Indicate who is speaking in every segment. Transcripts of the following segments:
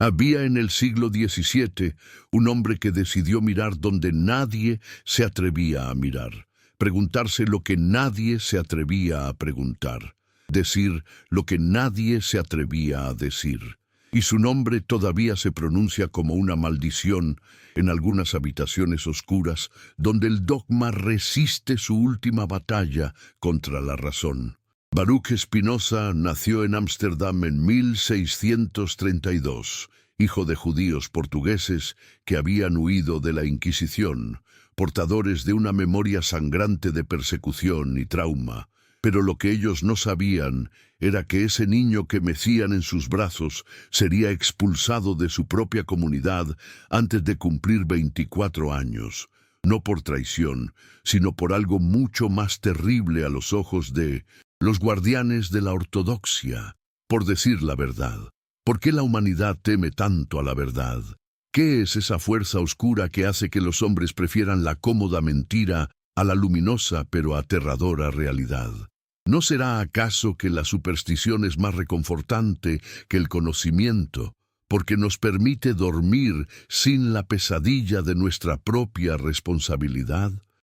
Speaker 1: Había en el siglo XVII un hombre que decidió mirar donde nadie se atrevía a mirar, preguntarse lo que nadie se atrevía a preguntar, decir lo que nadie se atrevía a decir. Y su nombre todavía se pronuncia como una maldición en algunas habitaciones oscuras donde el dogma resiste su última batalla contra la razón. Baruch Spinoza nació en Ámsterdam en 1632, hijo de judíos portugueses que habían huido de la Inquisición, portadores de una memoria sangrante de persecución y trauma. Pero lo que ellos no sabían era que ese niño que mecían en sus brazos sería expulsado de su propia comunidad antes de cumplir 24 años, no por traición, sino por algo mucho más terrible a los ojos de los guardianes de la ortodoxia, por decir la verdad. ¿Por qué la humanidad teme tanto a la verdad? ¿Qué es esa fuerza oscura que hace que los hombres prefieran la cómoda mentira a la luminosa pero aterradora realidad? ¿No será acaso que la superstición es más reconfortante que el conocimiento, porque nos permite dormir sin la pesadilla de nuestra propia responsabilidad?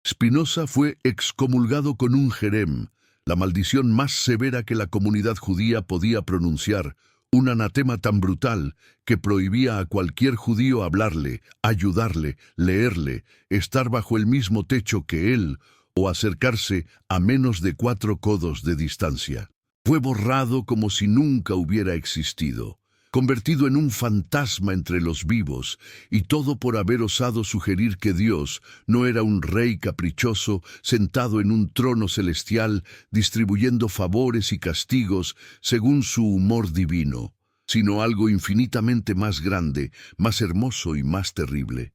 Speaker 1: Spinoza fue excomulgado con un jerem, la maldición más severa que la comunidad judía podía pronunciar, un anatema tan brutal que prohibía a cualquier judío hablarle, ayudarle, leerle, estar bajo el mismo techo que él o acercarse a menos de 4 codos de distancia. Fue borrado como si nunca hubiera existido, convertido en un fantasma entre los vivos, y todo por haber osado sugerir que Dios no era un rey caprichoso sentado en un trono celestial distribuyendo favores y castigos según su humor divino, sino algo infinitamente más grande, más hermoso y más terrible.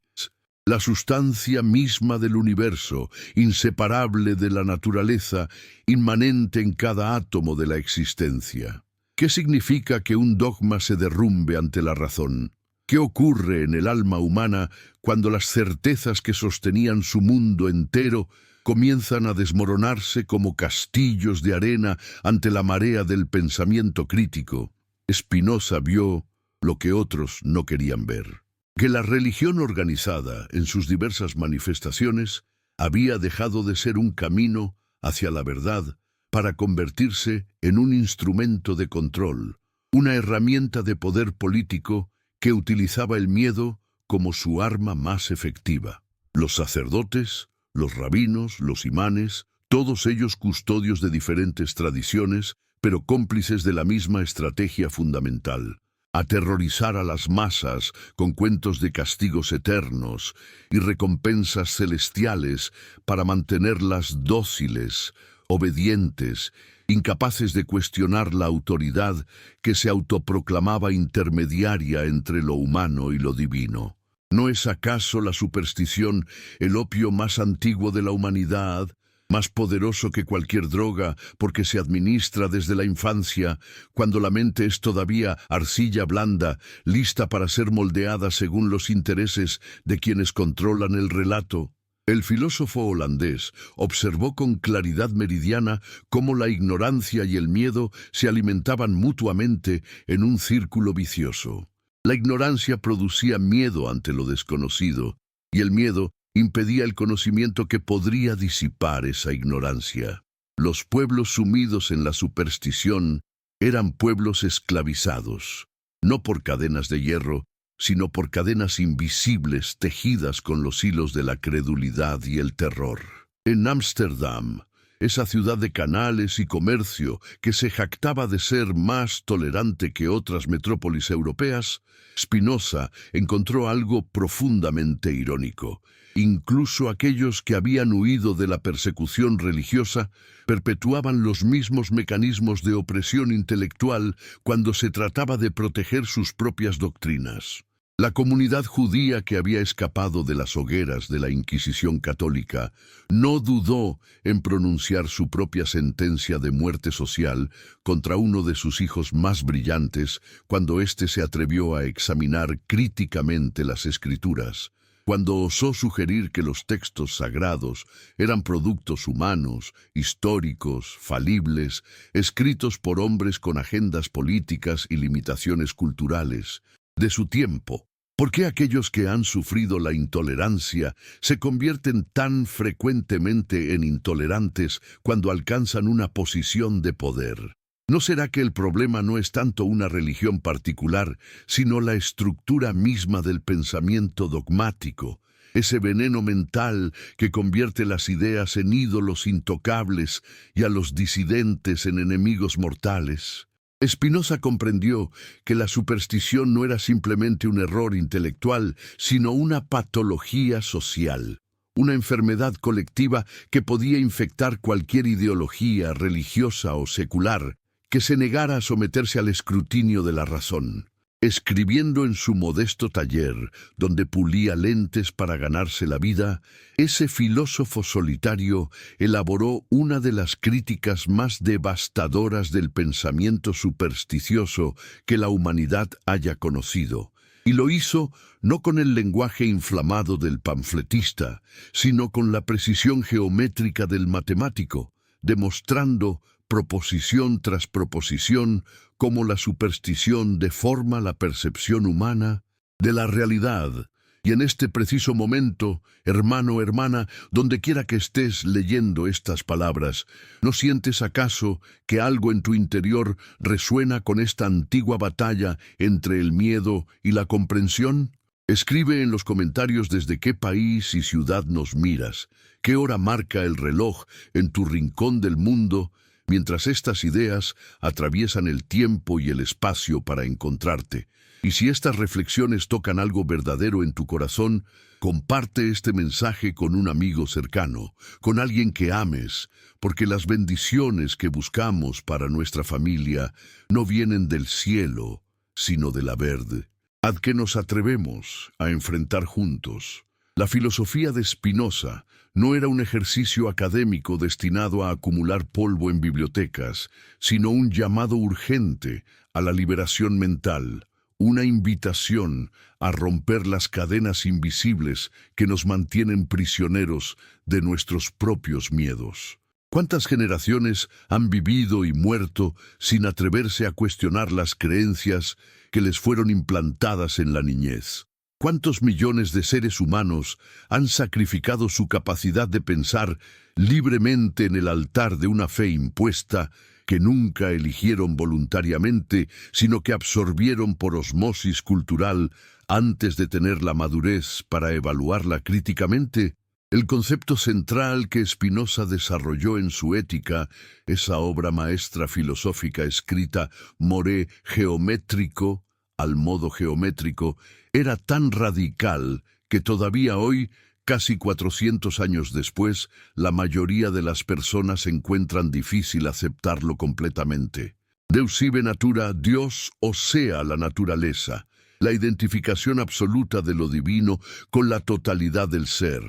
Speaker 1: La sustancia misma del universo, inseparable de la naturaleza, inmanente en cada átomo de la existencia. ¿Qué significa que un dogma se derrumbe ante la razón? ¿Qué ocurre en el alma humana cuando las certezas que sostenían su mundo entero comienzan a desmoronarse como castillos de arena ante la marea del pensamiento crítico? Spinoza vio lo que otros no querían ver. Que la religión organizada, en sus diversas manifestaciones, había dejado de ser un camino hacia la verdad para convertirse en un instrumento de control, una herramienta de poder político que utilizaba el miedo como su arma más efectiva. Los sacerdotes, los rabinos, los imanes, todos ellos custodios de diferentes tradiciones, pero cómplices de la misma estrategia fundamental: aterrorizar a las masas con cuentos de castigos eternos y recompensas celestiales para mantenerlas dóciles, obedientes, incapaces de cuestionar la autoridad que se autoproclamaba intermediaria entre lo humano y lo divino. ¿No es acaso la superstición el opio más antiguo de la humanidad, más poderoso que cualquier droga porque se administra desde la infancia, cuando la mente es todavía arcilla blanda, lista para ser moldeada según los intereses de quienes controlan el relato? El filósofo holandés observó con claridad meridiana cómo la ignorancia y el miedo se alimentaban mutuamente en un círculo vicioso. La ignorancia producía miedo ante lo desconocido, y el miedo impedía el conocimiento que podría disipar esa ignorancia. Los pueblos sumidos en la superstición eran pueblos esclavizados, no por cadenas de hierro, sino por cadenas invisibles tejidas con los hilos de la credulidad y el terror. En Ámsterdam, esa ciudad de canales y comercio que se jactaba de ser más tolerante que otras metrópolis europeas, Spinoza encontró algo profundamente irónico. Incluso aquellos que habían huido de la persecución religiosa perpetuaban los mismos mecanismos de opresión intelectual cuando se trataba de proteger sus propias doctrinas. La comunidad judía que había escapado de las hogueras de la Inquisición católica no dudó en pronunciar su propia sentencia de muerte social contra uno de sus hijos más brillantes cuando éste se atrevió a examinar críticamente las Escrituras, cuando osó sugerir que los textos sagrados eran productos humanos, históricos, falibles, escritos por hombres con agendas políticas y limitaciones culturales. de su tiempo. ¿Por qué aquellos que han sufrido la intolerancia se convierten tan frecuentemente en intolerantes cuando alcanzan una posición de poder? ¿No será que el problema no es tanto una religión particular, sino la estructura misma del pensamiento dogmático? Ese veneno mental que convierte las ideas en ídolos intocables y a los disidentes en enemigos mortales. Spinoza comprendió que la superstición no era simplemente un error intelectual, sino una patología social, una enfermedad colectiva que podía infectar cualquier ideología religiosa o secular que se negara a someterse al escrutinio de la razón. Escribiendo en su modesto taller, donde pulía lentes para ganarse la vida, ese filósofo solitario elaboró una de las críticas más devastadoras del pensamiento supersticioso que la humanidad haya conocido. Y lo hizo no con el lenguaje inflamado del panfletista, sino con la precisión geométrica del matemático, demostrando proposición tras proposición, cómo la superstición deforma la percepción humana de la realidad. Y en este preciso momento, hermano, hermana, donde quiera que estés leyendo estas palabras, ¿no sientes acaso que algo en tu interior resuena con esta antigua batalla entre el miedo y la comprensión? Escribe en los comentarios desde qué país y ciudad nos miras, qué hora marca el reloj en tu rincón del mundo, mientras estas ideas atraviesan el tiempo y el espacio para encontrarte. Y si estas reflexiones tocan algo verdadero en tu corazón, comparte este mensaje con un amigo cercano, con alguien que ames, porque las bendiciones que buscamos para nuestra familia no vienen del cielo, sino de la verde. Haz que nos atrevemos a enfrentar juntos. La filosofía de Spinoza no era un ejercicio académico destinado a acumular polvo en bibliotecas, sino un llamado urgente a la liberación mental, una invitación a romper las cadenas invisibles que nos mantienen prisioneros de nuestros propios miedos. ¿Cuántas generaciones han vivido y muerto sin atreverse a cuestionar las creencias que les fueron implantadas en la niñez? ¿Cuántos millones de seres humanos han sacrificado su capacidad de pensar libremente en el altar de una fe impuesta que nunca eligieron voluntariamente, sino que absorbieron por osmosis cultural antes de tener la madurez para evaluarla críticamente? El concepto central que Spinoza desarrolló en su Ética, esa obra maestra filosófica escrita more geométrico, al modo geométrico, era tan radical que todavía hoy, casi 400 años después, la mayoría de las personas encuentran difícil aceptarlo completamente. Deus sive natura, Dios, o sea, la naturaleza, la identificación absoluta de lo divino con la totalidad del ser,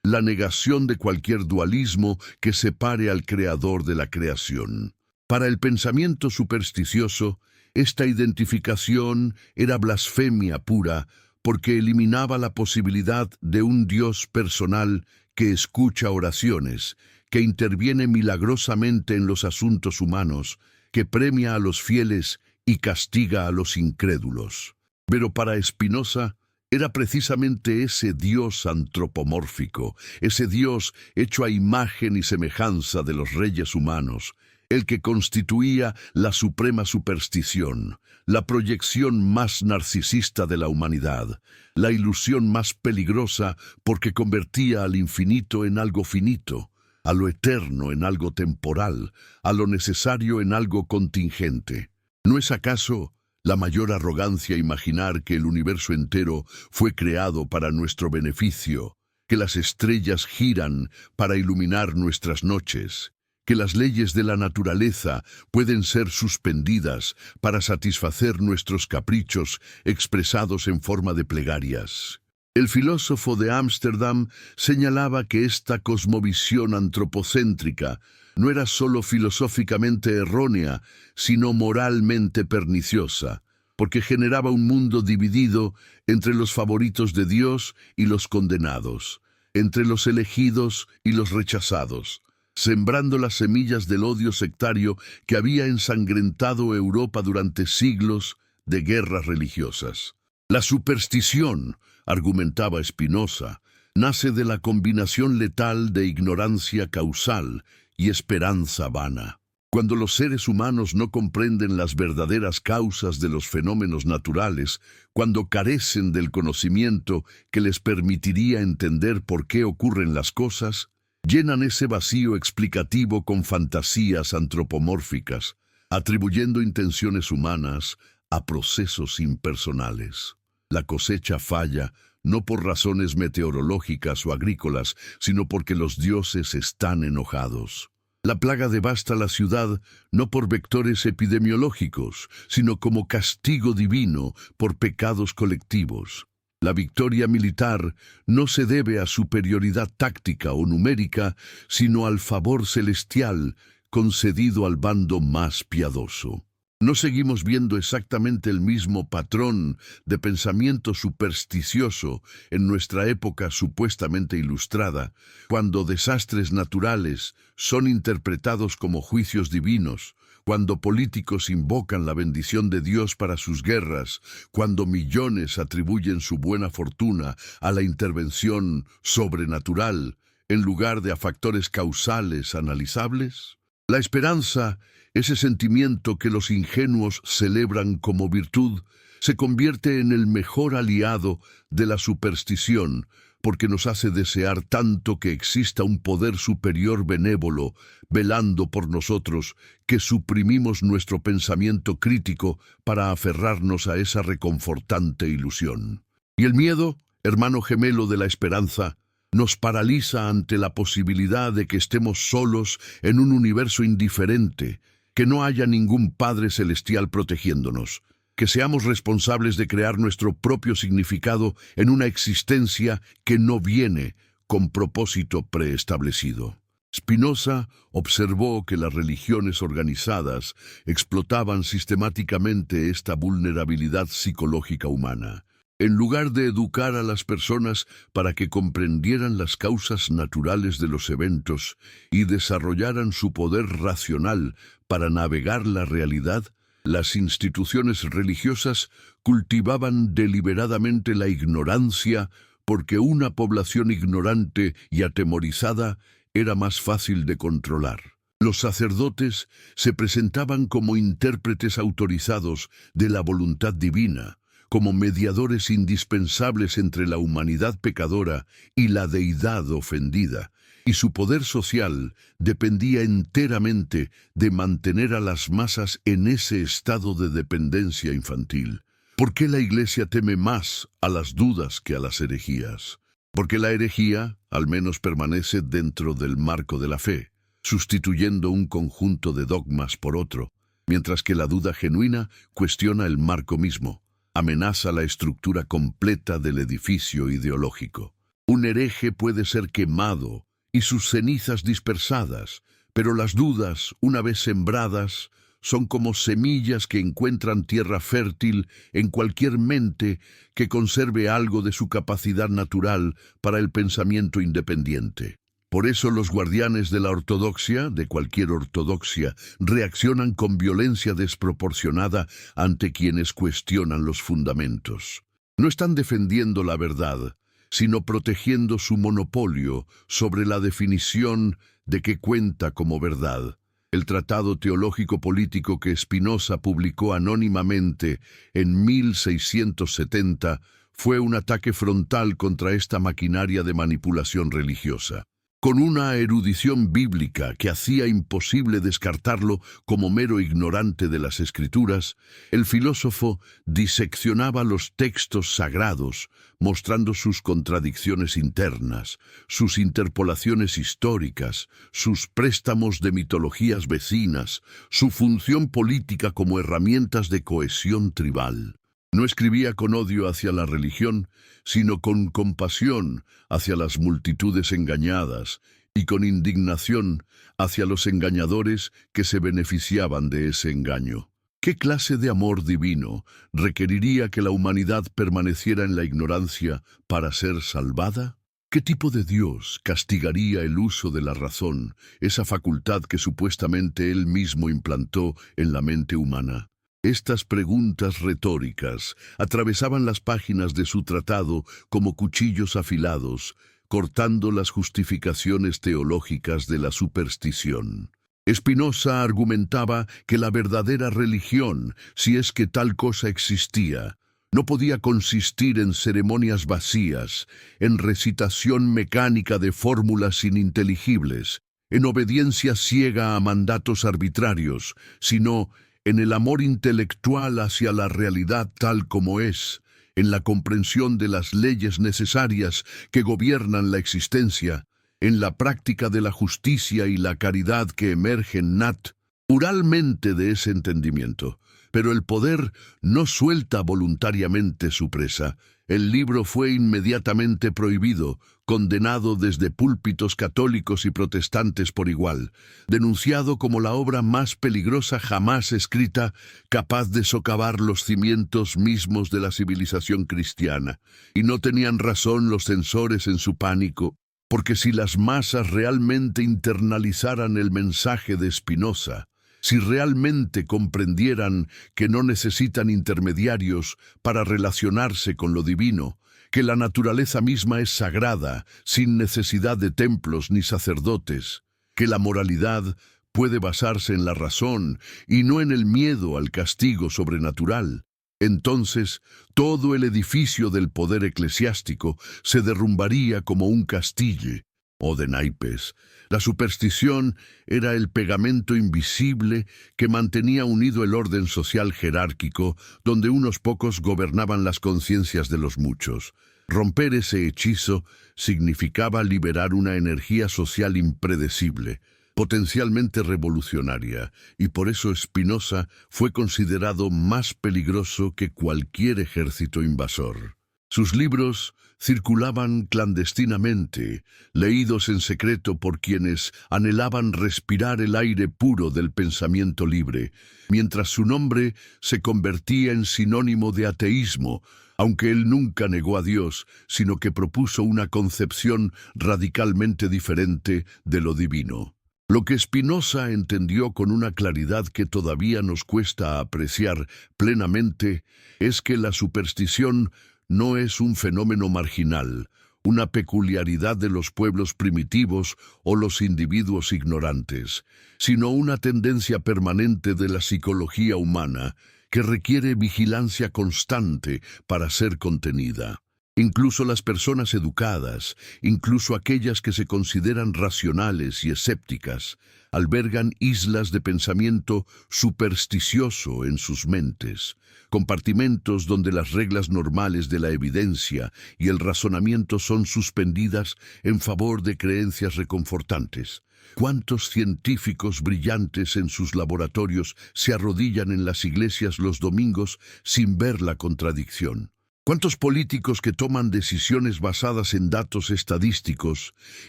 Speaker 1: la negación de cualquier dualismo que separe al creador de la creación. Para el pensamiento supersticioso, esta identificación era blasfemia pura porque eliminaba la posibilidad de un Dios personal que escucha oraciones, que interviene milagrosamente en los asuntos humanos, que premia a los fieles y castiga a los incrédulos. Pero para Spinoza era precisamente ese Dios antropomórfico, ese Dios hecho a imagen y semejanza de los reyes humanos, el que constituía la suprema superstición, la proyección más narcisista de la humanidad, la ilusión más peligrosa porque convertía al infinito en algo finito, a lo eterno en algo temporal, a lo necesario en algo contingente. ¿No es acaso la mayor arrogancia imaginar que el universo entero fue creado para nuestro beneficio, que las estrellas giran para iluminar nuestras noches, que las leyes de la naturaleza pueden ser suspendidas para satisfacer nuestros caprichos expresados en forma de plegarias? El filósofo de Ámsterdam señalaba que esta cosmovisión antropocéntrica no era sólo filosóficamente errónea, sino moralmente perniciosa, porque generaba un mundo dividido entre los favoritos de Dios y los condenados, entre los elegidos y los rechazados, sembrando las semillas del odio sectario que había ensangrentado Europa durante siglos de guerras religiosas. La superstición, argumentaba Spinoza, nace de la combinación letal de ignorancia causal y esperanza vana. Cuando los seres humanos no comprenden las verdaderas causas de los fenómenos naturales, cuando carecen del conocimiento que les permitiría entender por qué ocurren las cosas, llenan ese vacío explicativo con fantasías antropomórficas, atribuyendo intenciones humanas a procesos impersonales. La cosecha falla no por razones meteorológicas o agrícolas, sino porque los dioses están enojados. La plaga devasta la ciudad no por vectores epidemiológicos, sino como castigo divino por pecados colectivos. La victoria militar no se debe a superioridad táctica o numérica, sino al favor celestial concedido al bando más piadoso. ¿No seguimos viendo exactamente el mismo patrón de pensamiento supersticioso en nuestra época supuestamente ilustrada, cuando desastres naturales son interpretados como juicios divinos, cuando políticos invocan la bendición de Dios para sus guerras, cuando millones atribuyen su buena fortuna a la intervención sobrenatural en lugar de a factores causales analizables? La esperanza, ese sentimiento que los ingenuos celebran como virtud, se convierte en el mejor aliado de la superstición, porque nos hace desear tanto que exista un poder superior benévolo velando por nosotros, que suprimimos nuestro pensamiento crítico para aferrarnos a esa reconfortante ilusión. Y el miedo, hermano gemelo de la esperanza, nos paraliza ante la posibilidad de que estemos solos en un universo indiferente, que no haya ningún Padre Celestial protegiéndonos, que seamos responsables de crear nuestro propio significado en una existencia que no viene con propósito preestablecido. Spinoza observó que las religiones organizadas explotaban sistemáticamente esta vulnerabilidad psicológica humana. En lugar de educar a las personas para que comprendieran las causas naturales de los eventos y desarrollaran su poder racional para navegar la realidad, las instituciones religiosas cultivaban deliberadamente la ignorancia porque una población ignorante y atemorizada era más fácil de controlar. Los sacerdotes se presentaban como intérpretes autorizados de la voluntad divina, como mediadores indispensables entre la humanidad pecadora y la deidad ofendida, y su poder social dependía enteramente de mantener a las masas en ese estado de dependencia infantil. ¿Por qué la Iglesia teme más a las dudas que a las herejías? Porque la herejía, al menos, permanece dentro del marco de la fe, sustituyendo un conjunto de dogmas por otro, mientras que la duda genuina cuestiona el marco mismo, amenaza la estructura completa del edificio ideológico. Un hereje puede ser quemado y sus cenizas dispersadas, pero las dudas, una vez sembradas, son como semillas que encuentran tierra fértil en cualquier mente que conserve algo de su capacidad natural para el pensamiento independiente. Por eso los guardianes de la ortodoxia, de cualquier ortodoxia, reaccionan con violencia desproporcionada ante quienes cuestionan los fundamentos. No están defendiendo la verdad, sino protegiendo su monopolio sobre la definición de qué cuenta como verdad. El tratado teológico-político que Spinoza publicó anónimamente en 1670 fue un ataque frontal contra esta maquinaria de manipulación religiosa. Con una erudición bíblica que hacía imposible descartarlo como mero ignorante de las Escrituras, el filósofo diseccionaba los textos sagrados, mostrando sus contradicciones internas, sus interpolaciones históricas, sus préstamos de mitologías vecinas, su función política como herramientas de cohesión tribal. No escribía con odio hacia la religión, sino con compasión hacia las multitudes engañadas y con indignación hacia los engañadores que se beneficiaban de ese engaño. ¿Qué clase de amor divino requeriría que la humanidad permaneciera en la ignorancia para ser salvada? ¿Qué tipo de Dios castigaría el uso de la razón, esa facultad que supuestamente Él mismo implantó en la mente humana? Estas preguntas retóricas atravesaban las páginas de su tratado como cuchillos afilados, cortando las justificaciones teológicas de la superstición. Spinoza argumentaba que la verdadera religión, si es que tal cosa existía, no podía consistir en ceremonias vacías, en recitación mecánica de fórmulas ininteligibles, en obediencia ciega a mandatos arbitrarios, sino en el amor intelectual hacia la realidad tal como es, en la comprensión de las leyes necesarias que gobiernan la existencia, en la práctica de la justicia y la caridad que emergen naturalmente de ese entendimiento. Pero el poder no suelta voluntariamente su presa. El libro fue inmediatamente prohibido, condenado desde púlpitos católicos y protestantes por igual, denunciado como la obra más peligrosa jamás escrita, capaz de socavar los cimientos mismos de la civilización cristiana. Y no tenían razón los censores en su pánico, porque si las masas realmente internalizaran el mensaje de Spinoza, si realmente comprendieran que no necesitan intermediarios para relacionarse con lo divino, que la naturaleza misma es sagrada, sin necesidad de templos ni sacerdotes, que la moralidad puede basarse en la razón y no en el miedo al castigo sobrenatural, entonces todo el edificio del poder eclesiástico se derrumbaría como un castillo o de naipes. La superstición era el pegamento invisible que mantenía unido el orden social jerárquico, donde unos pocos gobernaban las conciencias de los muchos. Romper ese hechizo significaba liberar una energía social impredecible, potencialmente revolucionaria, y por eso Spinoza fue considerado más peligroso que cualquier ejército invasor. Sus libros circulaban clandestinamente, leídos en secreto por quienes anhelaban respirar el aire puro del pensamiento libre, mientras su nombre se convertía en sinónimo de ateísmo, aunque él nunca negó a Dios, sino que propuso una concepción radicalmente diferente de lo divino. Lo que Spinoza entendió con una claridad que todavía nos cuesta apreciar plenamente es que la superstición no es un fenómeno marginal, una peculiaridad de los pueblos primitivos o los individuos ignorantes, sino una tendencia permanente de la psicología humana que requiere vigilancia constante para ser contenida. Incluso las personas educadas, incluso aquellas que se consideran racionales y escépticas, albergan islas de pensamiento supersticioso en sus mentes, compartimentos donde las reglas normales de la evidencia y el razonamiento son suspendidas en favor de creencias reconfortantes. ¿Cuántos científicos brillantes en sus laboratorios se arrodillan en las iglesias los domingos sin ver la contradicción? ¿Cuántos políticos que toman decisiones basadas en datos estadísticos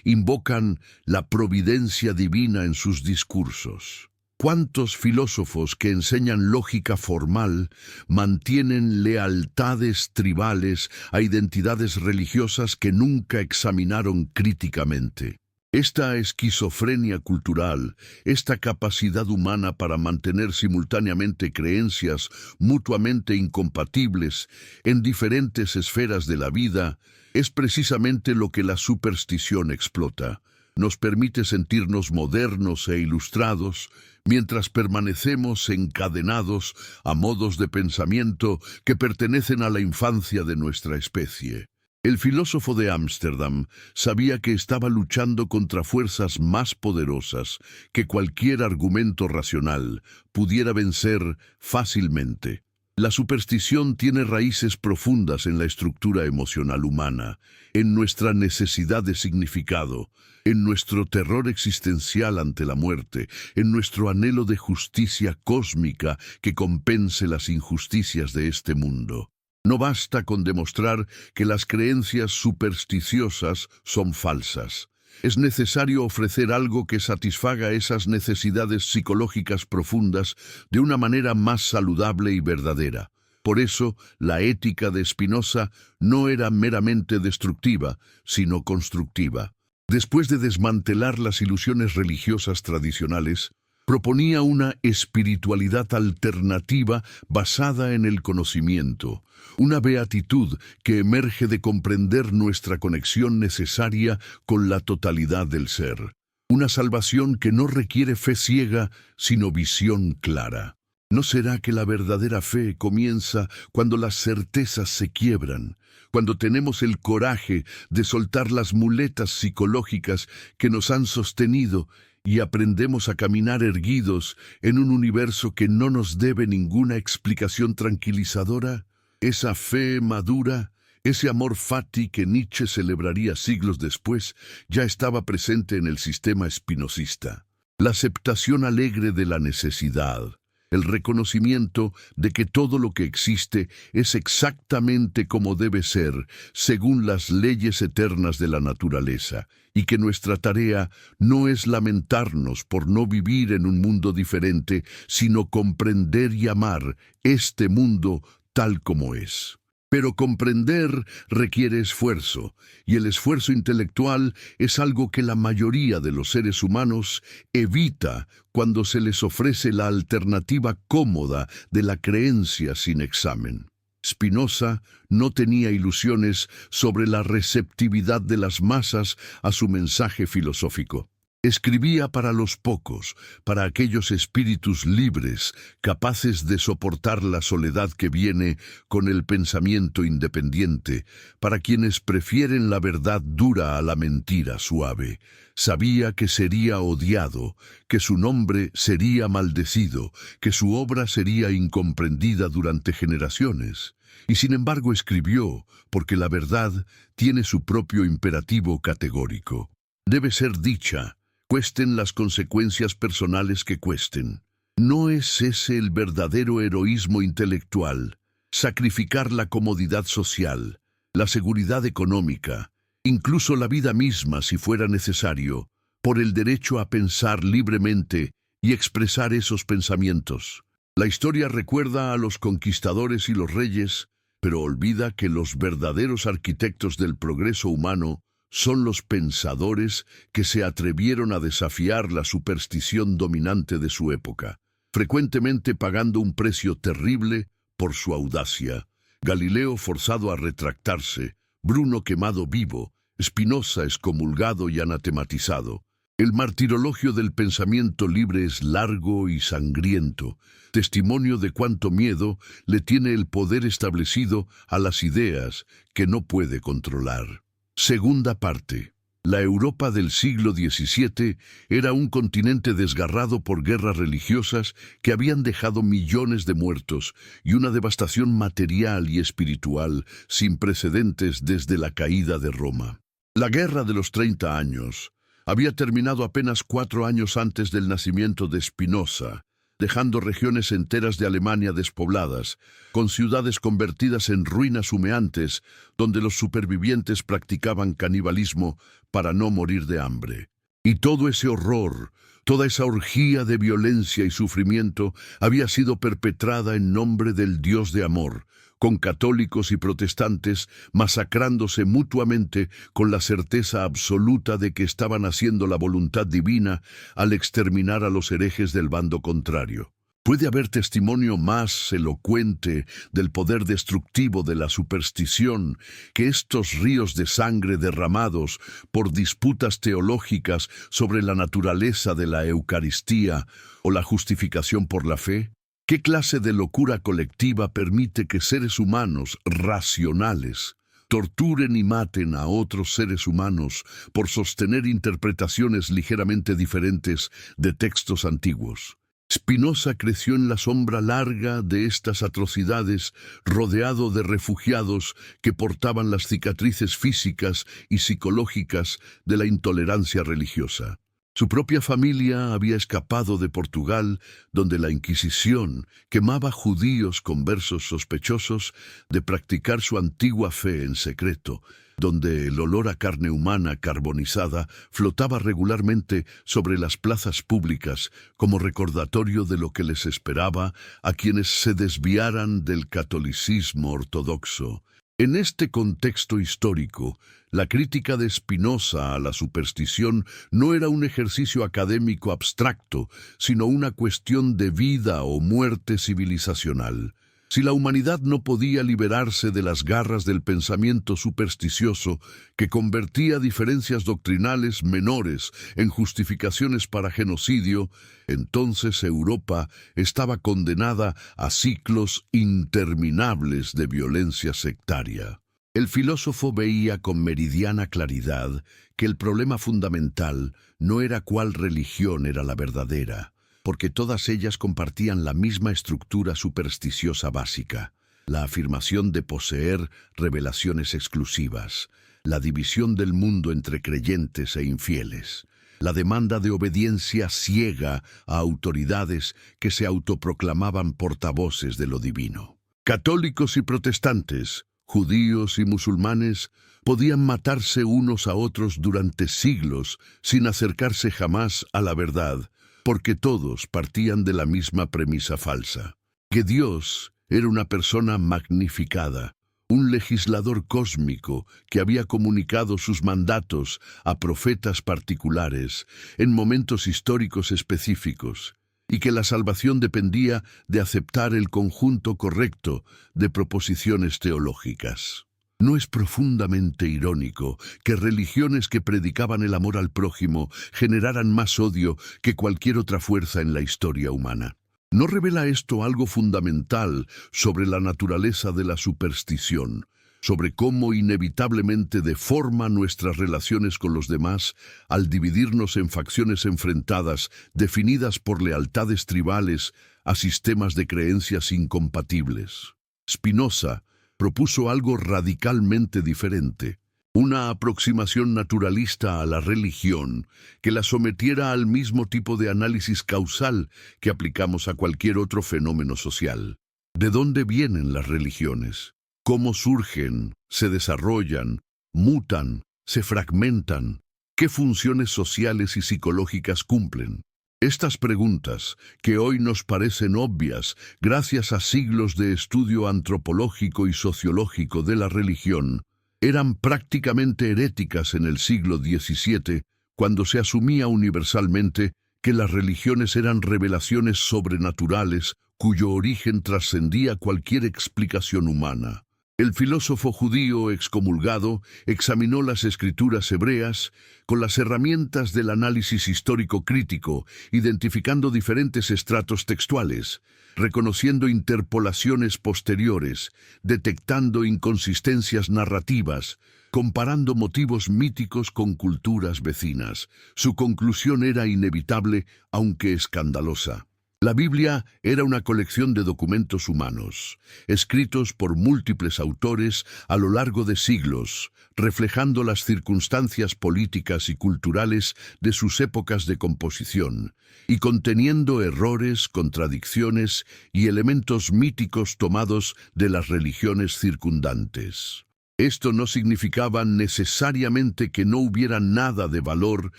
Speaker 1: invocan la providencia divina en sus discursos? ¿Cuántos filósofos que enseñan lógica formal mantienen lealtades tribales a identidades religiosas que nunca examinaron críticamente? Esta esquizofrenia cultural, esta capacidad humana para mantener simultáneamente creencias mutuamente incompatibles en diferentes esferas de la vida, es precisamente lo que la superstición explota. Nos permite sentirnos modernos e ilustrados, mientras permanecemos encadenados a modos de pensamiento que pertenecen a la infancia de nuestra especie. El filósofo de Ámsterdam sabía que estaba luchando contra fuerzas más poderosas que cualquier argumento racional pudiera vencer fácilmente. La superstición tiene raíces profundas en la estructura emocional humana, en nuestra necesidad de significado, en nuestro terror existencial ante la muerte, en nuestro anhelo de justicia cósmica que compense las injusticias de este mundo. No basta con demostrar que las creencias supersticiosas son falsas. Es necesario ofrecer algo que satisfaga esas necesidades psicológicas profundas de una manera más saludable y verdadera. Por eso, la ética de Spinoza no era meramente destructiva, sino constructiva. Después de desmantelar las ilusiones religiosas tradicionales, Proponía una espiritualidad alternativa basada en el conocimiento, una beatitud que emerge de comprender nuestra conexión necesaria con la totalidad del ser, una salvación que no requiere fe ciega, sino visión clara. ¿No será que la verdadera fe comienza cuando las certezas se quiebran, cuando tenemos el coraje de soltar las muletas psicológicas que nos han sostenido y aprendemos a caminar erguidos en un universo que no nos debe ninguna explicación tranquilizadora? Esa fe madura, ese amor fati que Nietzsche celebraría siglos después, ya estaba presente en el sistema espinosista. La aceptación alegre de la necesidad, el reconocimiento de que todo lo que existe es exactamente como debe ser, según las leyes eternas de la naturaleza, y que nuestra tarea no es lamentarnos por no vivir en un mundo diferente, sino comprender y amar este mundo tal como es. Pero comprender requiere esfuerzo, y el esfuerzo intelectual es algo que la mayoría de los seres humanos evita cuando se les ofrece la alternativa cómoda de la creencia sin examen. Spinoza no tenía ilusiones sobre la receptividad de las masas a su mensaje filosófico. Escribía para los pocos, para aquellos espíritus libres, capaces de soportar la soledad que viene con el pensamiento independiente, para quienes prefieren la verdad dura a la mentira suave. Sabía que sería odiado, que su nombre sería maldecido, que su obra sería incomprendida durante generaciones. Y sin embargo escribió, porque la verdad tiene su propio imperativo categórico. Debe ser dicha, cuesten las consecuencias personales que cuesten. ¿No es ese el verdadero heroísmo intelectual? Sacrificar la comodidad social, la seguridad económica, incluso la vida misma si fuera necesario, por el derecho a pensar libremente y expresar esos pensamientos. La historia recuerda a los conquistadores y los reyes, pero olvida que los verdaderos arquitectos del progreso humano son los pensadores que se atrevieron a desafiar la superstición dominante de su época, frecuentemente pagando un precio terrible por su audacia. Galileo forzado a retractarse, Bruno quemado vivo, Spinoza excomulgado y anatematizado. El martirologio del pensamiento libre es largo y sangriento, testimonio de cuánto miedo le tiene el poder establecido a las ideas que no puede controlar. Segunda parte. La Europa del siglo XVII era un continente desgarrado por guerras religiosas que habían dejado millones de muertos y una devastación material y espiritual sin precedentes desde la caída de Roma. La Guerra de los 30 años había terminado apenas 4 años antes del nacimiento de Spinoza, dejando regiones enteras de Alemania despobladas, con ciudades convertidas en ruinas humeantes, donde los supervivientes practicaban canibalismo para no morir de hambre. Y todo ese horror, toda esa orgía de violencia y sufrimiento había sido perpetrada en nombre del Dios de amor, con católicos y protestantes masacrándose mutuamente con la certeza absoluta de que estaban haciendo la voluntad divina al exterminar a los herejes del bando contrario. ¿Puede haber testimonio más elocuente del poder destructivo de la superstición que estos ríos de sangre derramados por disputas teológicas sobre la naturaleza de la Eucaristía o la justificación por la fe? ¿Qué clase de locura colectiva permite que seres humanos racionales torturen y maten a otros seres humanos por sostener interpretaciones ligeramente diferentes de textos antiguos? Spinoza creció en la sombra larga de estas atrocidades, rodeado de refugiados que portaban las cicatrices físicas y psicológicas de la intolerancia religiosa. Su propia familia había escapado de Portugal, donde la Inquisición quemaba judíos conversos sospechosos de practicar su antigua fe en secreto, donde el olor a carne humana carbonizada flotaba regularmente sobre las plazas públicas como recordatorio de lo que les esperaba a quienes se desviaran del catolicismo ortodoxo. En este contexto histórico, la crítica de Spinoza a la superstición no era un ejercicio académico abstracto, sino una cuestión de vida o muerte civilizacional. Si la humanidad no podía liberarse de las garras del pensamiento supersticioso que convertía diferencias doctrinales menores en justificaciones para genocidio, entonces Europa estaba condenada a ciclos interminables de violencia sectaria. El filósofo veía con meridiana claridad que el problema fundamental no era cuál religión era la verdadera, porque todas ellas compartían la misma estructura supersticiosa básica: la afirmación de poseer revelaciones exclusivas, la división del mundo entre creyentes e infieles, la demanda de obediencia ciega a autoridades que se autoproclamaban portavoces de lo divino. Católicos y protestantes, judíos y musulmanes, podían matarse unos a otros durante siglos sin acercarse jamás a la verdad, porque todos partían de la misma premisa falsa: que Dios era una persona magnificada, un legislador cósmico que había comunicado sus mandatos a profetas particulares en momentos históricos específicos, y que la salvación dependía de aceptar el conjunto correcto de proposiciones teológicas. ¿No es profundamente irónico que religiones que predicaban el amor al prójimo generaran más odio que cualquier otra fuerza en la historia humana? ¿No revela esto algo fundamental sobre la naturaleza de la superstición, sobre cómo inevitablemente deforma nuestras relaciones con los demás al dividirnos en facciones enfrentadas definidas por lealtades tribales a sistemas de creencias incompatibles? Spinoza propuso algo radicalmente diferente: una aproximación naturalista a la religión que la sometiera al mismo tipo de análisis causal que aplicamos a cualquier otro fenómeno social. ¿De dónde vienen las religiones? ¿Cómo surgen, se desarrollan, mutan, se fragmentan? ¿Qué funciones sociales y psicológicas cumplen? Estas preguntas, que hoy nos parecen obvias gracias a siglos de estudio antropológico y sociológico de la religión, eran prácticamente heréticas en el siglo XVII, cuando se asumía universalmente que las religiones eran revelaciones sobrenaturales cuyo origen trascendía cualquier explicación humana. El filósofo judío excomulgado examinó las escrituras hebreas con las herramientas del análisis histórico crítico, identificando diferentes estratos textuales, reconociendo interpolaciones posteriores, detectando inconsistencias narrativas, comparando motivos míticos con culturas vecinas. Su conclusión era inevitable, aunque escandalosa. La Biblia era una colección de documentos humanos, escritos por múltiples autores a lo largo de siglos, reflejando las circunstancias políticas y culturales de sus épocas de composición, y conteniendo errores, contradicciones y elementos míticos tomados de las religiones circundantes. Esto no significaba necesariamente que no hubiera nada de valor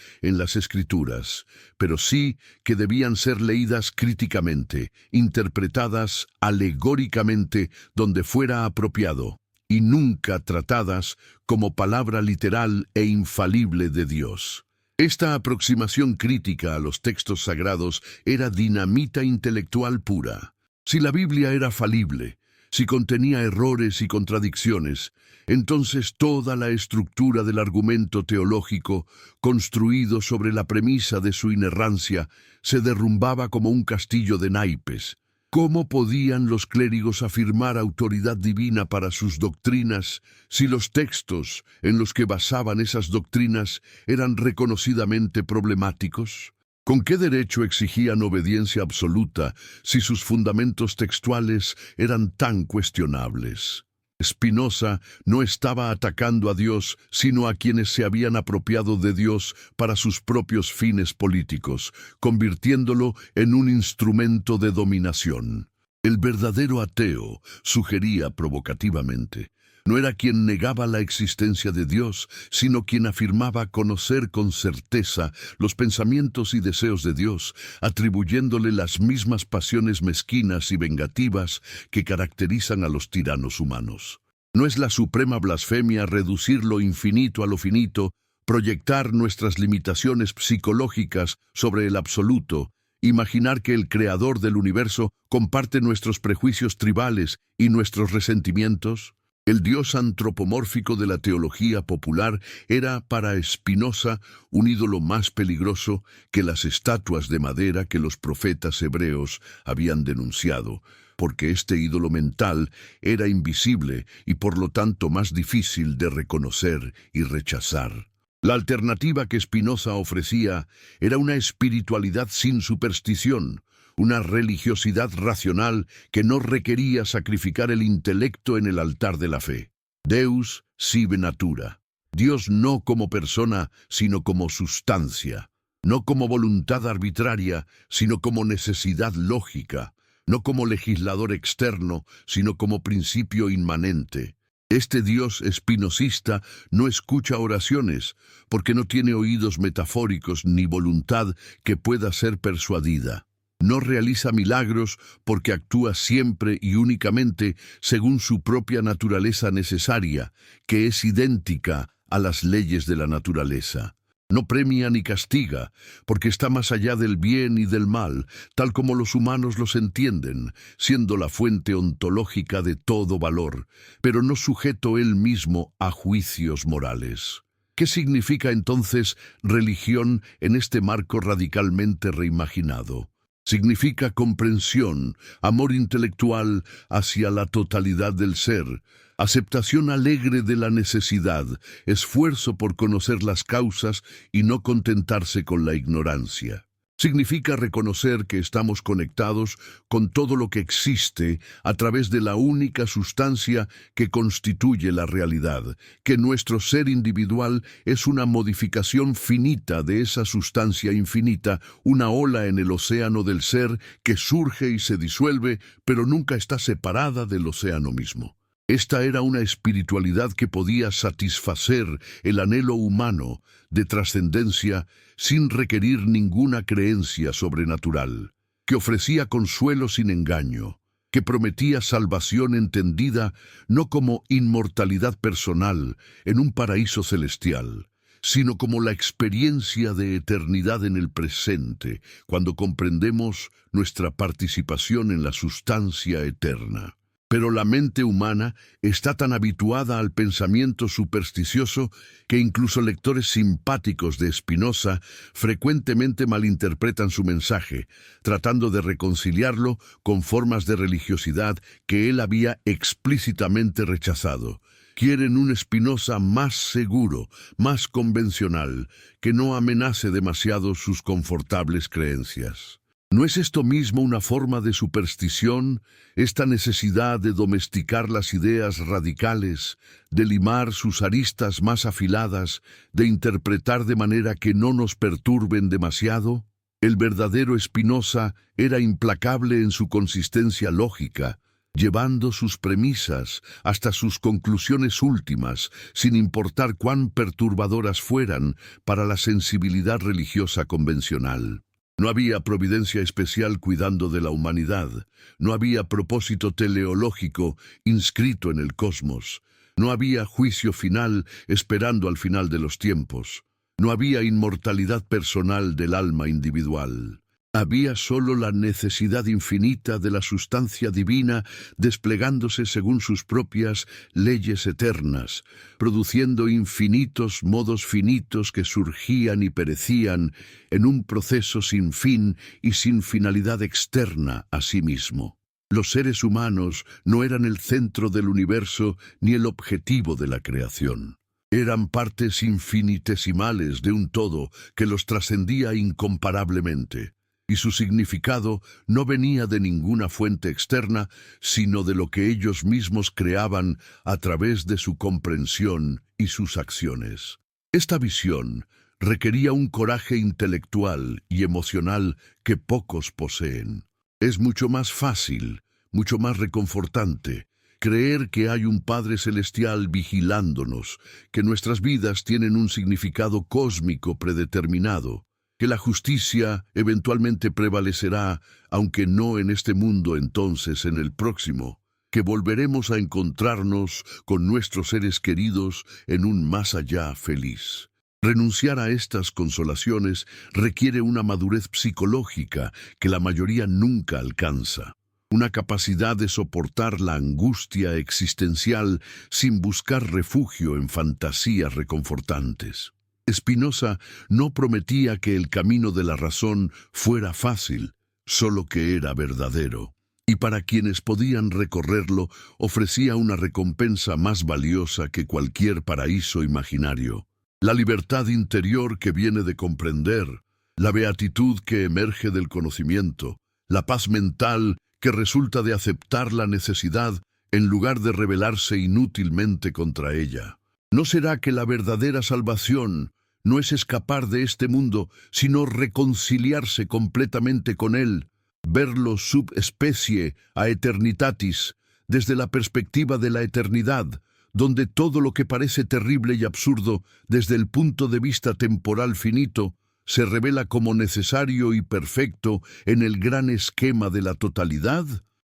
Speaker 1: en las escrituras, pero sí que debían ser leídas críticamente, interpretadas alegóricamente donde fuera apropiado, y nunca tratadas como palabra literal e infalible de Dios. Esta aproximación crítica a los textos sagrados era dinamita intelectual pura. Si la Biblia era falible, si contenía errores y contradicciones, entonces toda la estructura del argumento teológico, construido sobre la premisa de su inerrancia, se derrumbaba como un castillo de naipes. ¿Cómo podían los clérigos afirmar autoridad divina para sus doctrinas si los textos en los que basaban esas doctrinas eran reconocidamente problemáticos? ¿Con qué derecho exigían obediencia absoluta si sus fundamentos textuales eran tan cuestionables? Spinoza no estaba atacando a Dios, sino a quienes se habían apropiado de Dios para sus propios fines políticos, convirtiéndolo en un instrumento de dominación. El verdadero ateo, sugería provocativamente, no era quien negaba la existencia de Dios, sino quien afirmaba conocer con certeza los pensamientos y deseos de Dios, atribuyéndole las mismas pasiones mezquinas y vengativas que caracterizan a los tiranos humanos. ¿No es la suprema blasfemia reducir lo infinito a lo finito, proyectar nuestras limitaciones psicológicas sobre el absoluto, imaginar que el creador del universo comparte nuestros prejuicios tribales y nuestros resentimientos? El Dios antropomórfico de la teología popular era para Spinoza un ídolo más peligroso que las estatuas de madera que los profetas hebreos habían denunciado, porque este ídolo mental era invisible y por lo tanto más difícil de reconocer y rechazar. La alternativa que Spinoza ofrecía era una espiritualidad sin superstición, una religiosidad racional que no requería sacrificar el intelecto en el altar de la fe. Deus sive natura. Dios no como persona, sino como sustancia. No como voluntad arbitraria, sino como necesidad lógica. No como legislador externo, sino como principio inmanente. Este Dios espinosista no escucha oraciones, porque no tiene oídos metafóricos ni voluntad que pueda ser persuadida. No realiza milagros porque actúa siempre y únicamente según su propia naturaleza necesaria, que es idéntica a las leyes de la naturaleza. No premia ni castiga, porque está más allá del bien y del mal, tal como los humanos los entienden, siendo la fuente ontológica de todo valor, pero no sujeto él mismo a juicios morales. ¿Qué significa entonces religión en este marco radicalmente reimaginado? Significa comprensión, amor intelectual hacia la totalidad del ser, aceptación alegre de la necesidad, esfuerzo por conocer las causas y no contentarse con la ignorancia. Significa reconocer que estamos conectados con todo lo que existe a través de la única sustancia que constituye la realidad, que nuestro ser individual es una modificación finita de esa sustancia infinita, una ola en el océano del ser que surge y se disuelve, pero nunca está separada del océano mismo. Esta era una espiritualidad que podía satisfacer el anhelo humano de trascendencia sin requerir ninguna creencia sobrenatural, que ofrecía consuelo sin engaño, que prometía salvación entendida no como inmortalidad personal en un paraíso celestial, sino como la experiencia de eternidad en el presente, cuando comprendemos nuestra participación en la sustancia eterna. Pero la mente humana está tan habituada al pensamiento supersticioso que incluso lectores simpáticos de Spinoza frecuentemente malinterpretan su mensaje, tratando de reconciliarlo con formas de religiosidad que él había explícitamente rechazado. Quieren un Spinoza más seguro, más convencional, que no amenace demasiado sus confortables creencias. ¿No es esto mismo una forma de superstición, esta necesidad de domesticar las ideas radicales, de limar sus aristas más afiladas, de interpretar de manera que no nos perturben demasiado? El verdadero Spinoza era implacable en su consistencia lógica, llevando sus premisas hasta sus conclusiones últimas, sin importar cuán perturbadoras fueran para la sensibilidad religiosa convencional. No había providencia especial cuidando de la humanidad, no había propósito teleológico inscrito en el cosmos, no había juicio final esperando al final de los tiempos, no había inmortalidad personal del alma individual. Había solo la necesidad infinita de la sustancia divina desplegándose según sus propias leyes eternas, produciendo infinitos modos finitos que surgían y perecían en un proceso sin fin y sin finalidad externa a sí mismo. Los seres humanos no eran el centro del universo ni el objetivo de la creación. Eran partes infinitesimales de un todo que los trascendía incomparablemente. Y su significado no venía de ninguna fuente externa, sino de lo que ellos mismos creaban a través de su comprensión y sus acciones. Esta visión requería un coraje intelectual y emocional que pocos poseen. Es mucho más fácil, mucho más reconfortante, creer que hay un Padre Celestial vigilándonos, que nuestras vidas tienen un significado cósmico predeterminado, que la justicia eventualmente prevalecerá, aunque no en este mundo entonces en el próximo, que volveremos a encontrarnos con nuestros seres queridos en un más allá feliz. Renunciar a estas consolaciones requiere una madurez psicológica que la mayoría nunca alcanza, una capacidad de soportar la angustia existencial sin buscar refugio en fantasías reconfortantes. Spinoza no prometía que el camino de la razón fuera fácil, solo que era verdadero, y para quienes podían recorrerlo ofrecía una recompensa más valiosa que cualquier paraíso imaginario. La libertad interior que viene de comprender, la beatitud que emerge del conocimiento, la paz mental que resulta de aceptar la necesidad en lugar de rebelarse inútilmente contra ella. ¿No será que la verdadera salvación no es escapar de este mundo, sino reconciliarse completamente con él, verlo sub specie a eternitatis, desde la perspectiva de la eternidad, donde todo lo que parece terrible y absurdo desde el punto de vista temporal finito se revela como necesario y perfecto en el gran esquema de la totalidad?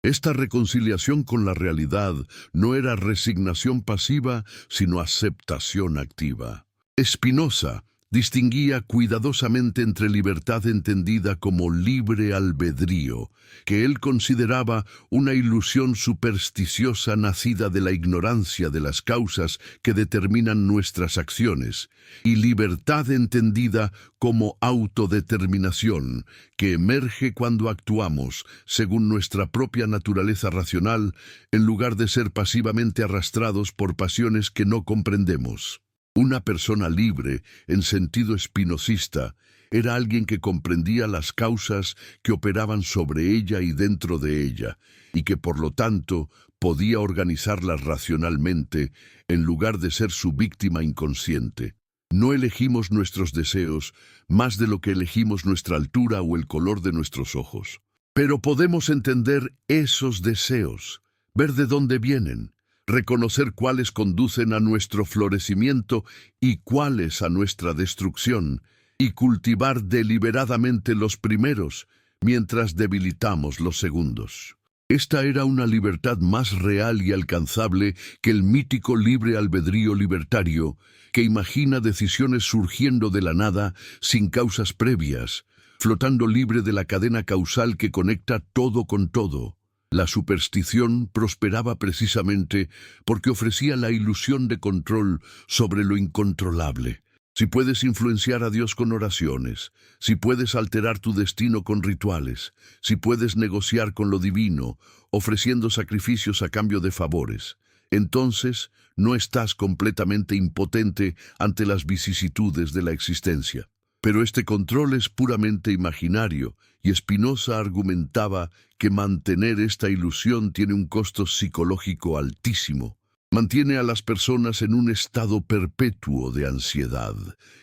Speaker 1: Esta reconciliación con la realidad no era resignación pasiva, sino aceptación activa. Spinoza distinguía cuidadosamente entre libertad entendida como libre albedrío, que él consideraba una ilusión supersticiosa nacida de la ignorancia de las causas que determinan nuestras acciones, y libertad entendida como autodeterminación, que emerge cuando actuamos según nuestra propia naturaleza racional, en lugar de ser pasivamente arrastrados por pasiones que no comprendemos. Una persona libre, en sentido espinosista, era alguien que comprendía las causas que operaban sobre ella y dentro de ella, y que por lo tanto podía organizarlas racionalmente en lugar de ser su víctima inconsciente. No elegimos nuestros deseos más de lo que elegimos nuestra altura o el color de nuestros ojos. Pero podemos entender esos deseos, ver de dónde vienen, reconocer cuáles conducen a nuestro florecimiento y cuáles a nuestra destrucción, y cultivar deliberadamente los primeros, mientras debilitamos los segundos. Esta era una libertad más real y alcanzable que el mítico libre albedrío libertario, que imagina decisiones surgiendo de la nada, sin causas previas, flotando libre de la cadena causal que conecta todo con todo. La superstición prosperaba precisamente porque ofrecía la ilusión de control sobre lo incontrolable. Si puedes influenciar a Dios con oraciones, si puedes alterar tu destino con rituales, si puedes negociar con lo divino, ofreciendo sacrificios a cambio de favores, entonces no estás completamente impotente ante las vicisitudes de la existencia. Pero este control es puramente imaginario, y Spinoza argumentaba que mantener esta ilusión tiene un costo psicológico altísimo. Mantiene a las personas en un estado perpetuo de ansiedad,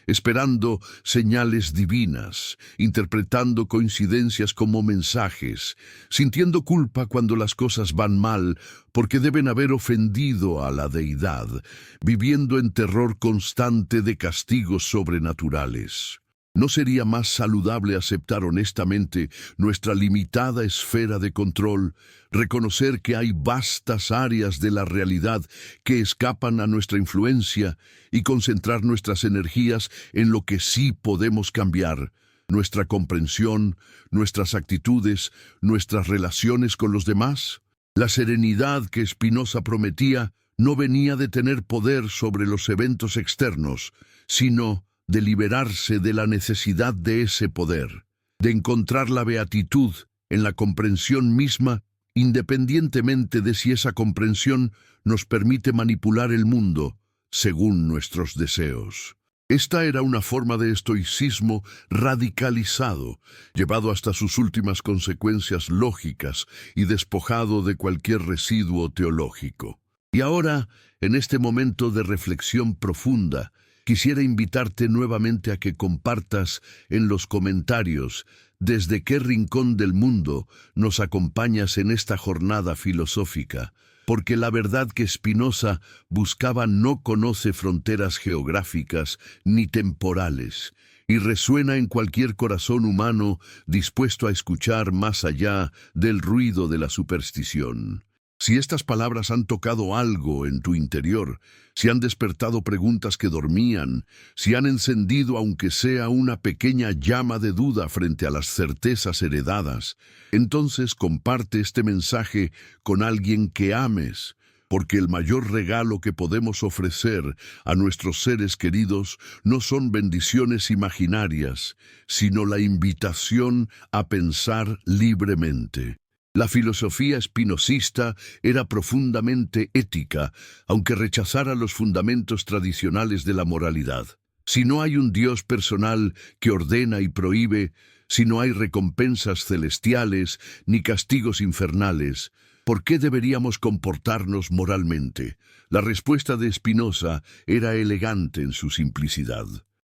Speaker 1: esperando señales divinas, interpretando coincidencias como mensajes, sintiendo culpa cuando las cosas van mal porque deben haber ofendido a la deidad, viviendo en terror constante de castigos sobrenaturales. ¿No sería más saludable aceptar honestamente nuestra limitada esfera de control, reconocer que hay vastas áreas de la realidad que escapan a nuestra influencia y concentrar nuestras energías en lo que sí podemos cambiar, nuestra comprensión, nuestras actitudes, nuestras relaciones con los demás? La serenidad que Spinoza prometía no venía de tener poder sobre los eventos externos, sino de liberarse de la necesidad de ese poder, de encontrar la beatitud en la comprensión misma, independientemente de si esa comprensión nos permite manipular el mundo según nuestros deseos. Esta era una forma de estoicismo radicalizado, llevado hasta sus últimas consecuencias lógicas y despojado de cualquier residuo teológico. Y ahora, en este momento de reflexión profunda, quisiera invitarte nuevamente a que compartas en los comentarios desde qué rincón del mundo nos acompañas en esta jornada filosófica, porque la verdad que Spinoza buscaba no conoce fronteras geográficas ni temporales, y resuena en cualquier corazón humano dispuesto a escuchar más allá del ruido de la superstición. Si estas palabras han tocado algo en tu interior, si han despertado preguntas que dormían, si han encendido aunque sea una pequeña llama de duda frente a las certezas heredadas, entonces comparte este mensaje con alguien que ames, porque el mayor regalo que podemos ofrecer a nuestros seres queridos no son bendiciones imaginarias, sino la invitación a pensar libremente. La filosofía espinosista era profundamente ética, aunque rechazara los fundamentos tradicionales de la moralidad. Si no hay un Dios personal que ordena y prohíbe, si no hay recompensas celestiales ni castigos infernales, ¿por qué deberíamos comportarnos moralmente? La respuesta de Spinoza era elegante en su simplicidad.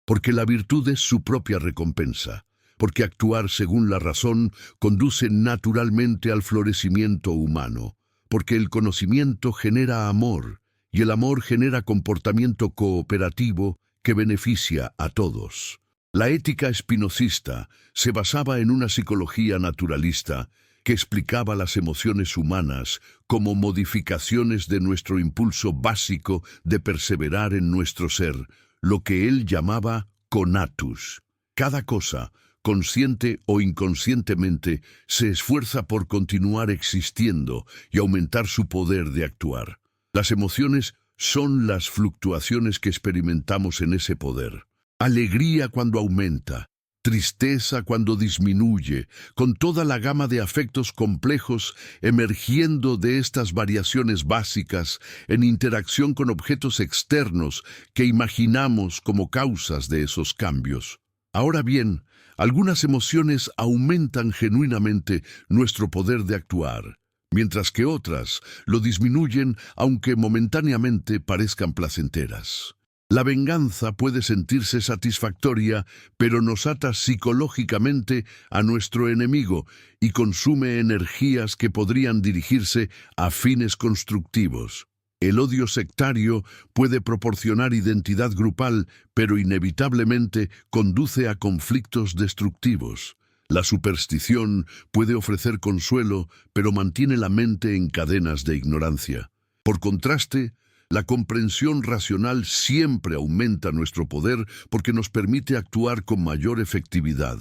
Speaker 1: Porque la virtud es su propia recompensa. Porque actuar según la razón conduce naturalmente al florecimiento humano, porque el conocimiento genera amor, y el amor genera comportamiento cooperativo que beneficia a todos. La ética espinosista se basaba en una psicología naturalista que explicaba las emociones humanas como modificaciones de nuestro impulso básico de perseverar en nuestro ser, lo que él llamaba conatus. Cada cosa, consciente o inconscientemente, se esfuerza por continuar existiendo y aumentar su poder de actuar. Las emociones son las fluctuaciones que experimentamos en ese poder. Alegría cuando aumenta, tristeza cuando disminuye, con toda la gama de afectos complejos emergiendo de estas variaciones básicas en interacción con objetos externos que imaginamos como causas de esos cambios. Ahora bien, algunas emociones aumentan genuinamente nuestro poder de actuar, mientras que otras lo disminuyen aunque momentáneamente parezcan placenteras. La venganza puede sentirse satisfactoria, pero nos ata psicológicamente a nuestro enemigo y consume energías que podrían dirigirse a fines constructivos. El odio sectario puede proporcionar identidad grupal, pero inevitablemente conduce a conflictos destructivos. La superstición puede ofrecer consuelo, pero mantiene la mente en cadenas de ignorancia. Por contraste, la comprensión racional siempre aumenta nuestro poder porque nos permite actuar con mayor efectividad.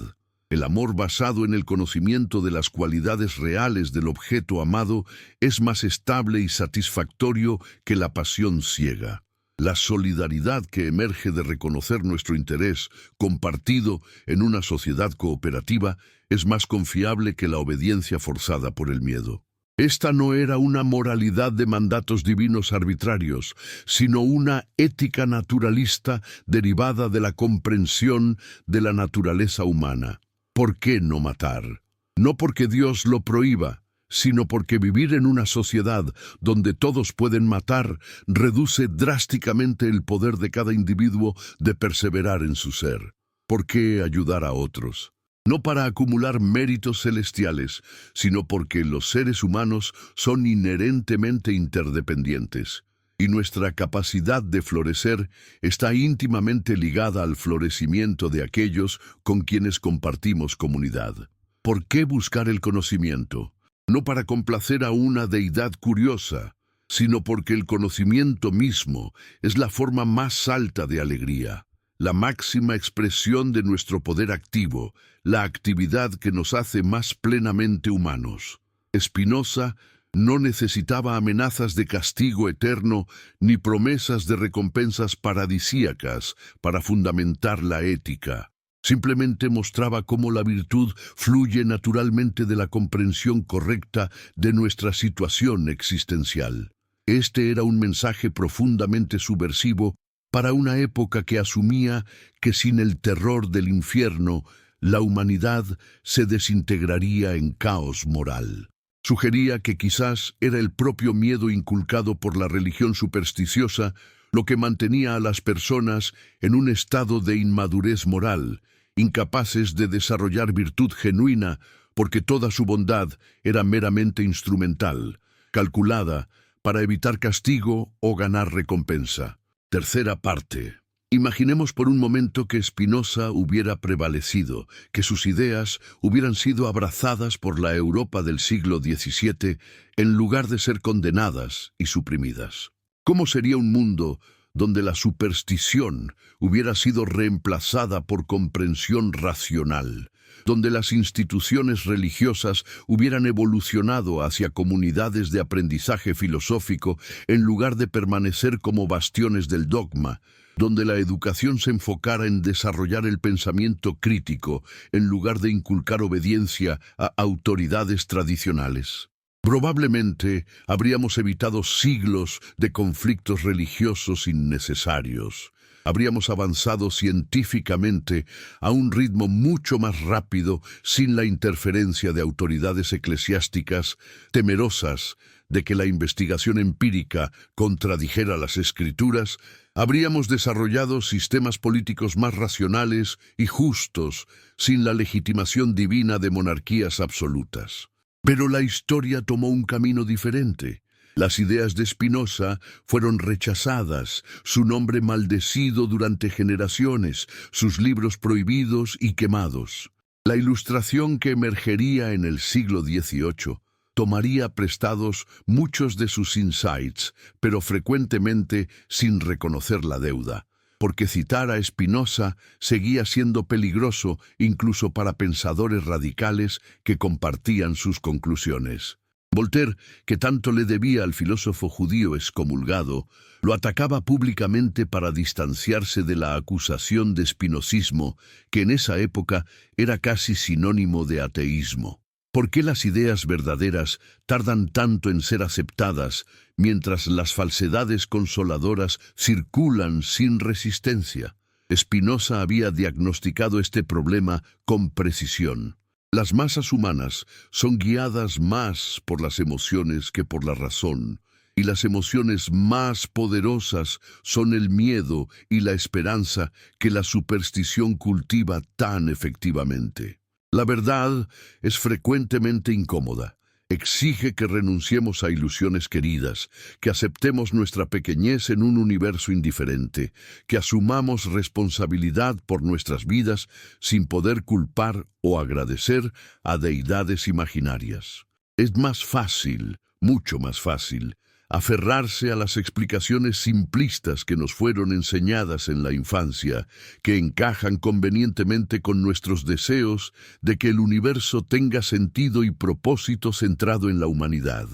Speaker 1: El amor basado en el conocimiento de las cualidades reales del objeto amado es más estable y satisfactorio que la pasión ciega. La solidaridad que emerge de reconocer nuestro interés compartido en una sociedad cooperativa es más confiable que la obediencia forzada por el miedo. Esta no era una moralidad de mandatos divinos arbitrarios, sino una ética naturalista derivada de la comprensión de la naturaleza humana. ¿Por qué no matar? No porque Dios lo prohíba, sino porque vivir en una sociedad donde todos pueden matar reduce drásticamente el poder de cada individuo de perseverar en su ser. ¿Por qué ayudar a otros? No para acumular méritos celestiales, sino porque los seres humanos son inherentemente interdependientes, y nuestra capacidad de florecer está íntimamente ligada al florecimiento de aquellos con quienes compartimos comunidad. ¿Por qué buscar el conocimiento? No para complacer a una deidad curiosa, sino porque el conocimiento mismo es la forma más alta de alegría, la máxima expresión de nuestro poder activo, la actividad que nos hace más plenamente humanos. Spinoza no necesitaba amenazas de castigo eterno ni promesas de recompensas paradisíacas para fundamentar la ética. Simplemente mostraba cómo la virtud fluye naturalmente de la comprensión correcta de nuestra situación existencial. Este era un mensaje profundamente subversivo para una época que asumía que sin el terror del infierno, la humanidad se desintegraría en caos moral. Sugería que quizás era el propio miedo inculcado por la religión supersticiosa lo que mantenía a las personas en un estado de inmadurez moral, incapaces de desarrollar virtud genuina porque toda su bondad era meramente instrumental, calculada para evitar castigo o ganar recompensa. Tercera parte. Imaginemos por un momento que Spinoza hubiera prevalecido, que sus ideas hubieran sido abrazadas por la Europa del siglo XVII en lugar de ser condenadas y suprimidas. ¿Cómo sería un mundo donde la superstición hubiera sido reemplazada por comprensión racional, donde las instituciones religiosas hubieran evolucionado hacia comunidades de aprendizaje filosófico en lugar de permanecer como bastiones del dogma, donde la educación se enfocara en desarrollar el pensamiento crítico en lugar de inculcar obediencia a autoridades tradicionales? Probablemente habríamos evitado siglos de conflictos religiosos innecesarios. Habríamos avanzado científicamente a un ritmo mucho más rápido sin la interferencia de autoridades eclesiásticas temerosas de que la investigación empírica contradijera las escrituras. Habríamos desarrollado sistemas políticos más racionales y justos sin la legitimación divina de monarquías absolutas. Pero la historia tomó un camino diferente. Las ideas de Spinoza fueron rechazadas, su nombre maldecido durante generaciones, sus libros prohibidos y quemados. La Ilustración que emergería en el siglo XVIII tomaría prestados muchos de sus insights, pero frecuentemente sin reconocer la deuda, porque citar a Spinoza seguía siendo peligroso incluso para pensadores radicales que compartían sus conclusiones. Voltaire, que tanto le debía al filósofo judío excomulgado, lo atacaba públicamente para distanciarse de la acusación de spinozismo, que en esa época era casi sinónimo de ateísmo. ¿Por qué las ideas verdaderas tardan tanto en ser aceptadas, mientras las falsedades consoladoras circulan sin resistencia? Spinoza había diagnosticado este problema con precisión. Las masas humanas son guiadas más por las emociones que por la razón, y las emociones más poderosas son el miedo y la esperanza que la superstición cultiva tan efectivamente. La verdad es frecuentemente incómoda. Exige que renunciemos a ilusiones queridas, que aceptemos nuestra pequeñez en un universo indiferente, que asumamos responsabilidad por nuestras vidas sin poder culpar o agradecer a deidades imaginarias. Es más fácil, mucho más fácil, aferrarse a las explicaciones simplistas que nos fueron enseñadas en la infancia, que encajan convenientemente con nuestros deseos de que el universo tenga sentido y propósito centrado en la humanidad.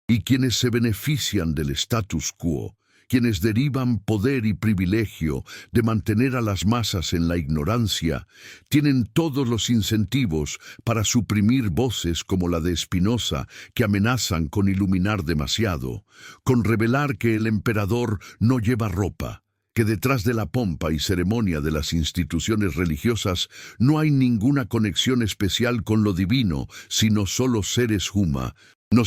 Speaker 1: Y quienes se benefician del status quo, quienes derivan poder y privilegio de mantener a las masas en la ignorancia, tienen todos los incentivos para suprimir voces como la de Spinoza, que amenazan con iluminar demasiado, con revelar que el emperador no lleva ropa, que detrás de la pompa y ceremonia de las instituciones religiosas no hay ninguna conexión especial con lo divino, sino solo seres humanos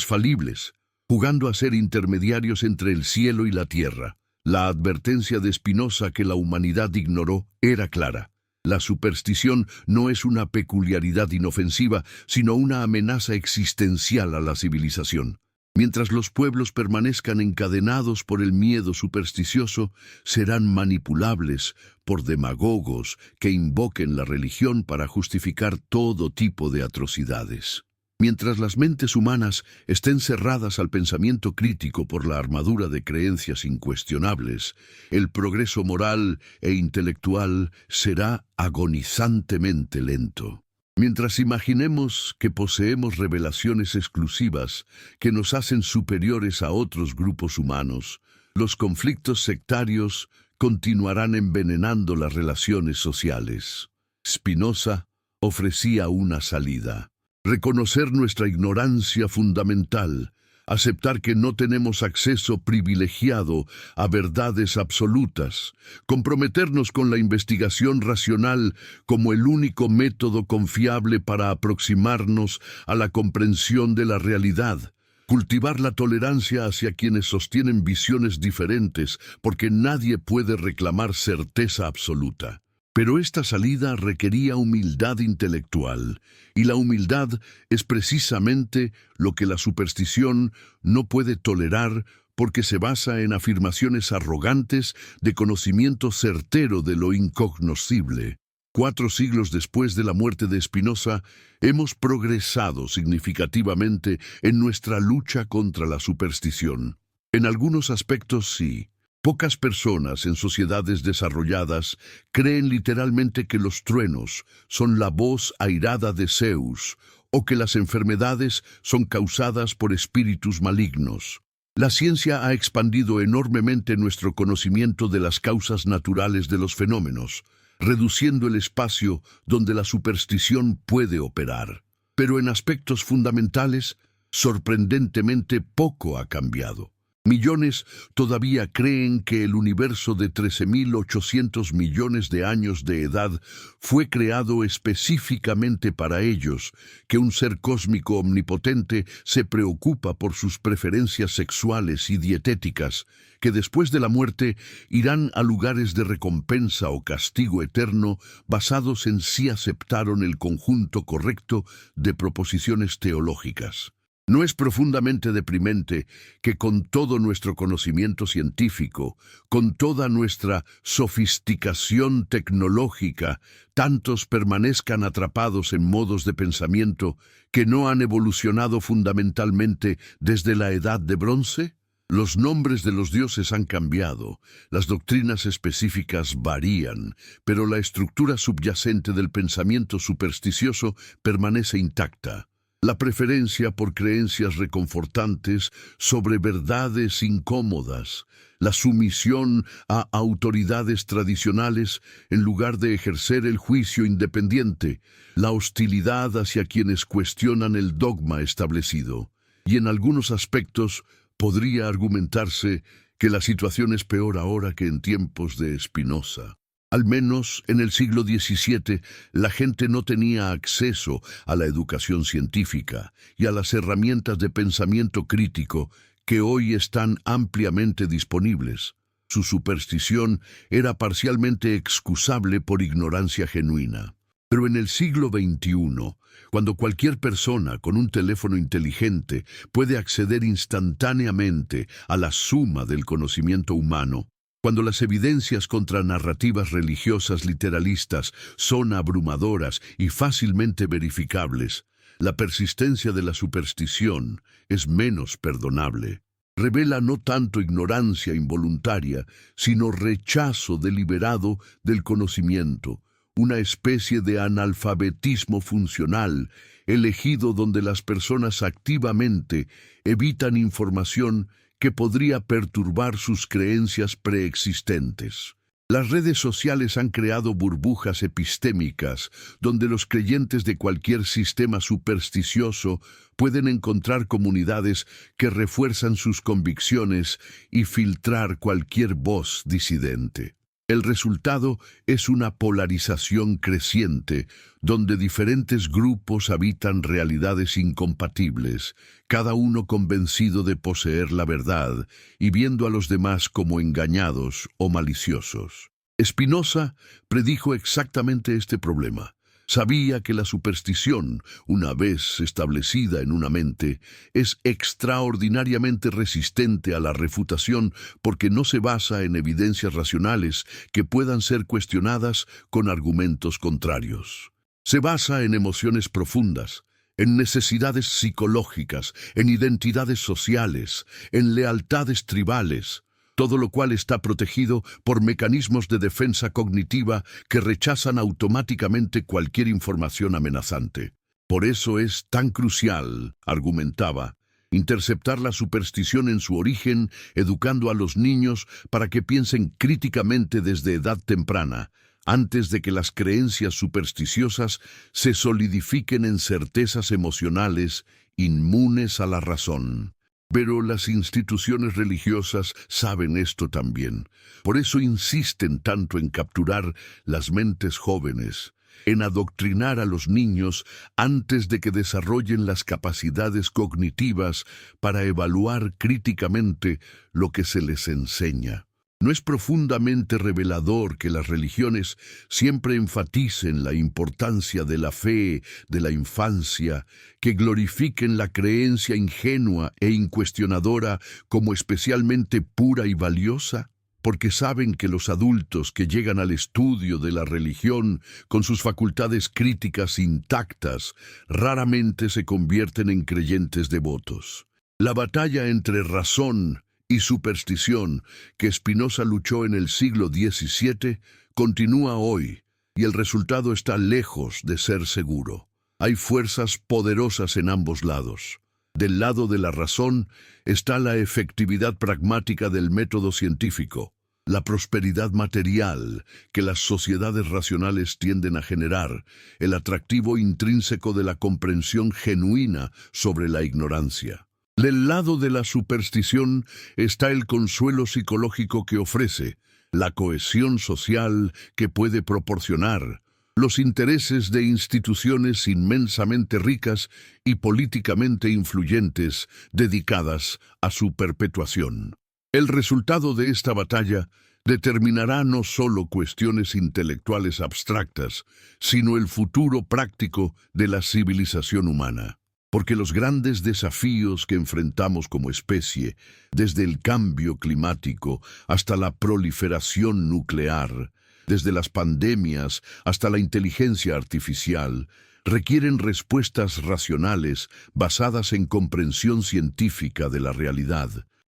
Speaker 1: falibles, jugando a ser intermediarios entre el cielo y la tierra. La advertencia de Spinoza que la humanidad ignoró era clara. La superstición no es una peculiaridad inofensiva, sino una amenaza existencial a la civilización. Mientras los pueblos permanezcan encadenados por el miedo supersticioso, serán manipulables por demagogos que invoquen la religión para justificar todo tipo de atrocidades. Mientras las mentes humanas estén cerradas al pensamiento crítico por la armadura de creencias incuestionables, el progreso moral e intelectual será agonizantemente lento. Mientras imaginemos que poseemos revelaciones exclusivas que nos hacen superiores a otros grupos humanos, los conflictos sectarios continuarán envenenando las relaciones sociales. Spinoza ofrecía una salida. Reconocer nuestra ignorancia fundamental, aceptar que no tenemos acceso privilegiado a verdades absolutas, comprometernos con la investigación racional como el único método confiable para aproximarnos a la comprensión de la realidad, cultivar la tolerancia hacia quienes sostienen visiones diferentes, porque nadie puede reclamar certeza absoluta. Pero esta salida requería humildad intelectual, y la humildad es precisamente lo que la superstición no puede tolerar porque se basa en afirmaciones arrogantes de conocimiento certero de lo incognoscible. 4 siglos después de la muerte de Spinoza, hemos progresado significativamente en nuestra lucha contra la superstición. En algunos aspectos sí. Pocas personas en sociedades desarrolladas creen literalmente que los truenos son la voz airada de Zeus o que las enfermedades son causadas por espíritus malignos. La ciencia ha expandido enormemente nuestro conocimiento de las causas naturales de los fenómenos, reduciendo el espacio donde la superstición puede operar. Pero en aspectos fundamentales, sorprendentemente poco ha cambiado. Millones todavía creen que el universo de 13.800 millones de años de edad fue creado específicamente para ellos, que un ser cósmico omnipotente se preocupa por sus preferencias sexuales y dietéticas, que después de la muerte irán a lugares de recompensa o castigo eterno basados en si aceptaron el conjunto correcto de proposiciones teológicas. ¿No es profundamente deprimente que con todo nuestro conocimiento científico, con toda nuestra sofisticación tecnológica, tantos permanezcan atrapados en modos de pensamiento que no han evolucionado fundamentalmente desde la Edad de Bronce? Los nombres de los dioses han cambiado, las doctrinas específicas varían, pero la estructura subyacente del pensamiento supersticioso permanece intacta. La preferencia por creencias reconfortantes sobre verdades incómodas, la sumisión a autoridades tradicionales en lugar de ejercer el juicio independiente, la hostilidad hacia quienes cuestionan el dogma establecido. Y en algunos aspectos podría argumentarse que la situación es peor ahora que en tiempos de Spinoza. Al menos en el siglo XVII, la gente no tenía acceso a la educación científica y a las herramientas de pensamiento crítico que hoy están ampliamente disponibles. Su superstición era parcialmente excusable por ignorancia genuina. Pero en el siglo XXI, cuando cualquier persona con un teléfono inteligente puede acceder instantáneamente a la suma del conocimiento humano, cuando las evidencias contra narrativas religiosas literalistas son abrumadoras y fácilmente verificables, la persistencia de la superstición es menos perdonable. Revela no tanto ignorancia involuntaria, sino rechazo deliberado del conocimiento, una especie de analfabetismo funcional, elegido donde las personas activamente evitan información que podría perturbar sus creencias preexistentes. Las redes sociales han creado burbujas epistémicas donde los creyentes de cualquier sistema supersticioso pueden encontrar comunidades que refuerzan sus convicciones y filtrar cualquier voz disidente. El resultado es una polarización creciente, donde diferentes grupos habitan realidades incompatibles, cada uno convencido de poseer la verdad y viendo a los demás como engañados o maliciosos. Spinoza predijo exactamente este problema. Sabía que la superstición, una vez establecida en una mente, es extraordinariamente resistente a la refutación porque no se basa en evidencias racionales que puedan ser cuestionadas con argumentos contrarios. Se basa en emociones profundas, en necesidades psicológicas, en identidades sociales, en lealtades tribales, todo lo cual está protegido por mecanismos de defensa cognitiva que rechazan automáticamente cualquier información amenazante. Por eso es tan crucial, argumentaba, interceptar la superstición en su origen, educando a los niños para que piensen críticamente desde edad temprana, antes de que las creencias supersticiosas se solidifiquen en certezas emocionales inmunes a la razón. Pero las instituciones religiosas saben esto también. Por eso insisten tanto en capturar las mentes jóvenes, en adoctrinar a los niños antes de que desarrollen las capacidades cognitivas para evaluar críticamente lo que se les enseña. ¿No es profundamente revelador que las religiones siempre enfaticen la importancia de la fe, de la infancia, que glorifiquen la creencia ingenua e incuestionadora como especialmente pura y valiosa? Porque saben que los adultos que llegan al estudio de la religión con sus facultades críticas intactas raramente se convierten en creyentes devotos. La batalla entre razón y superstición que Spinoza luchó en el siglo XVII continúa hoy, y el resultado está lejos de ser seguro. Hay fuerzas poderosas en ambos lados. Del lado de la razón está la efectividad pragmática del método científico, la prosperidad material que las sociedades racionales tienden a generar, el atractivo intrínseco de la comprensión genuina sobre la ignorancia. Del lado de la superstición está el consuelo psicológico que ofrece, la cohesión social que puede proporcionar, los intereses de instituciones inmensamente ricas y políticamente influyentes dedicadas a su perpetuación. El resultado de esta batalla determinará no solo cuestiones intelectuales abstractas, sino el futuro práctico de la civilización humana. Porque los grandes desafíos que enfrentamos como especie, desde el cambio climático hasta la proliferación nuclear, desde las pandemias hasta la inteligencia artificial, requieren respuestas racionales basadas en comprensión científica de la realidad.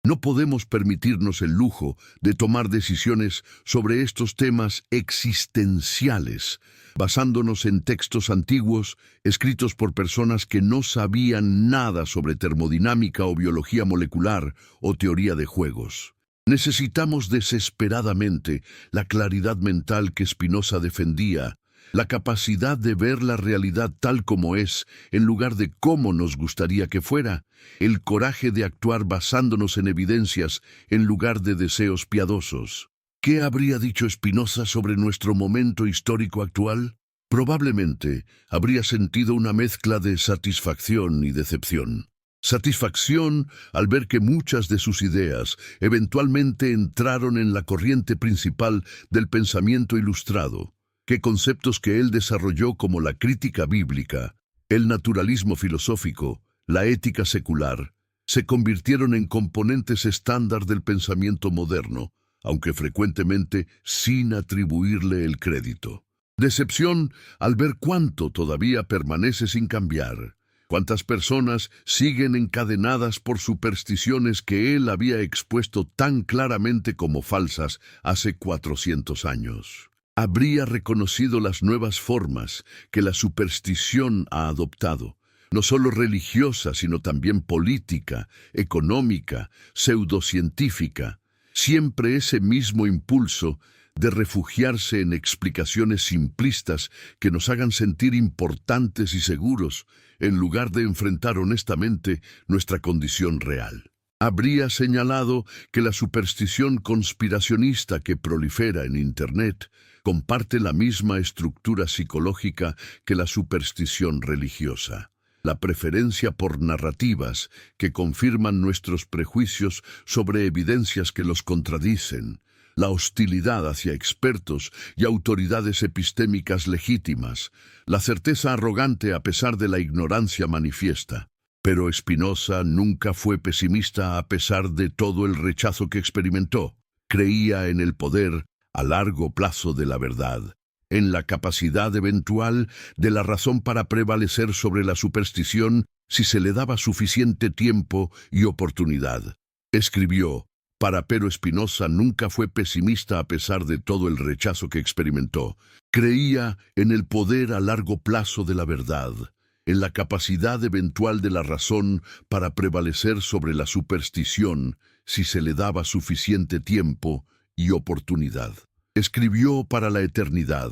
Speaker 1: No podemos permitirnos el lujo de tomar decisiones sobre estos temas existenciales, basándonos en textos antiguos escritos por personas que no sabían nada sobre termodinámica o biología molecular o teoría de juegos. Necesitamos desesperadamente la claridad mental que Spinoza defendía, la capacidad de ver la realidad tal como es, en lugar de cómo nos gustaría que fuera, el coraje de actuar basándonos en evidencias en lugar de deseos piadosos. ¿Qué habría dicho Spinoza sobre nuestro momento histórico actual? Probablemente habría sentido una mezcla de satisfacción y decepción. Satisfacción al ver que muchas de sus ideas eventualmente entraron en la corriente principal del pensamiento ilustrado, que conceptos que él desarrolló como la crítica bíblica, el naturalismo filosófico, la ética secular, se convirtieron en componentes estándar del pensamiento moderno, aunque frecuentemente sin atribuirle el crédito. Decepción al ver cuánto todavía permanece sin cambiar, cuántas personas siguen encadenadas por supersticiones que él había expuesto tan claramente como falsas hace 400 años. Habría reconocido las nuevas formas que la superstición ha adoptado, no solo religiosa, sino también política, económica, pseudocientífica, siempre ese mismo impulso de refugiarse en explicaciones simplistas que nos hagan sentir importantes y seguros, en lugar de enfrentar honestamente nuestra condición real. Habría señalado que la superstición conspiracionista que prolifera en Internet comparte la misma estructura psicológica que la superstición religiosa. La preferencia por narrativas que confirman nuestros prejuicios sobre evidencias que los contradicen, la hostilidad hacia expertos y autoridades epistémicas legítimas, la certeza arrogante a pesar de la ignorancia manifiesta. Pero Spinoza nunca fue pesimista a pesar de todo el rechazo que experimentó. Creía en el poder a largo plazo de la verdad, en la capacidad eventual de la razón para prevalecer sobre la superstición si se le daba suficiente tiempo y oportunidad. Escribió: Pero Spinoza nunca fue pesimista a pesar de todo el rechazo que experimentó. Creía en el poder a largo plazo de la verdad, en la capacidad eventual de la razón para prevalecer sobre la superstición si se le daba suficiente tiempo y oportunidad. Escribió para la eternidad,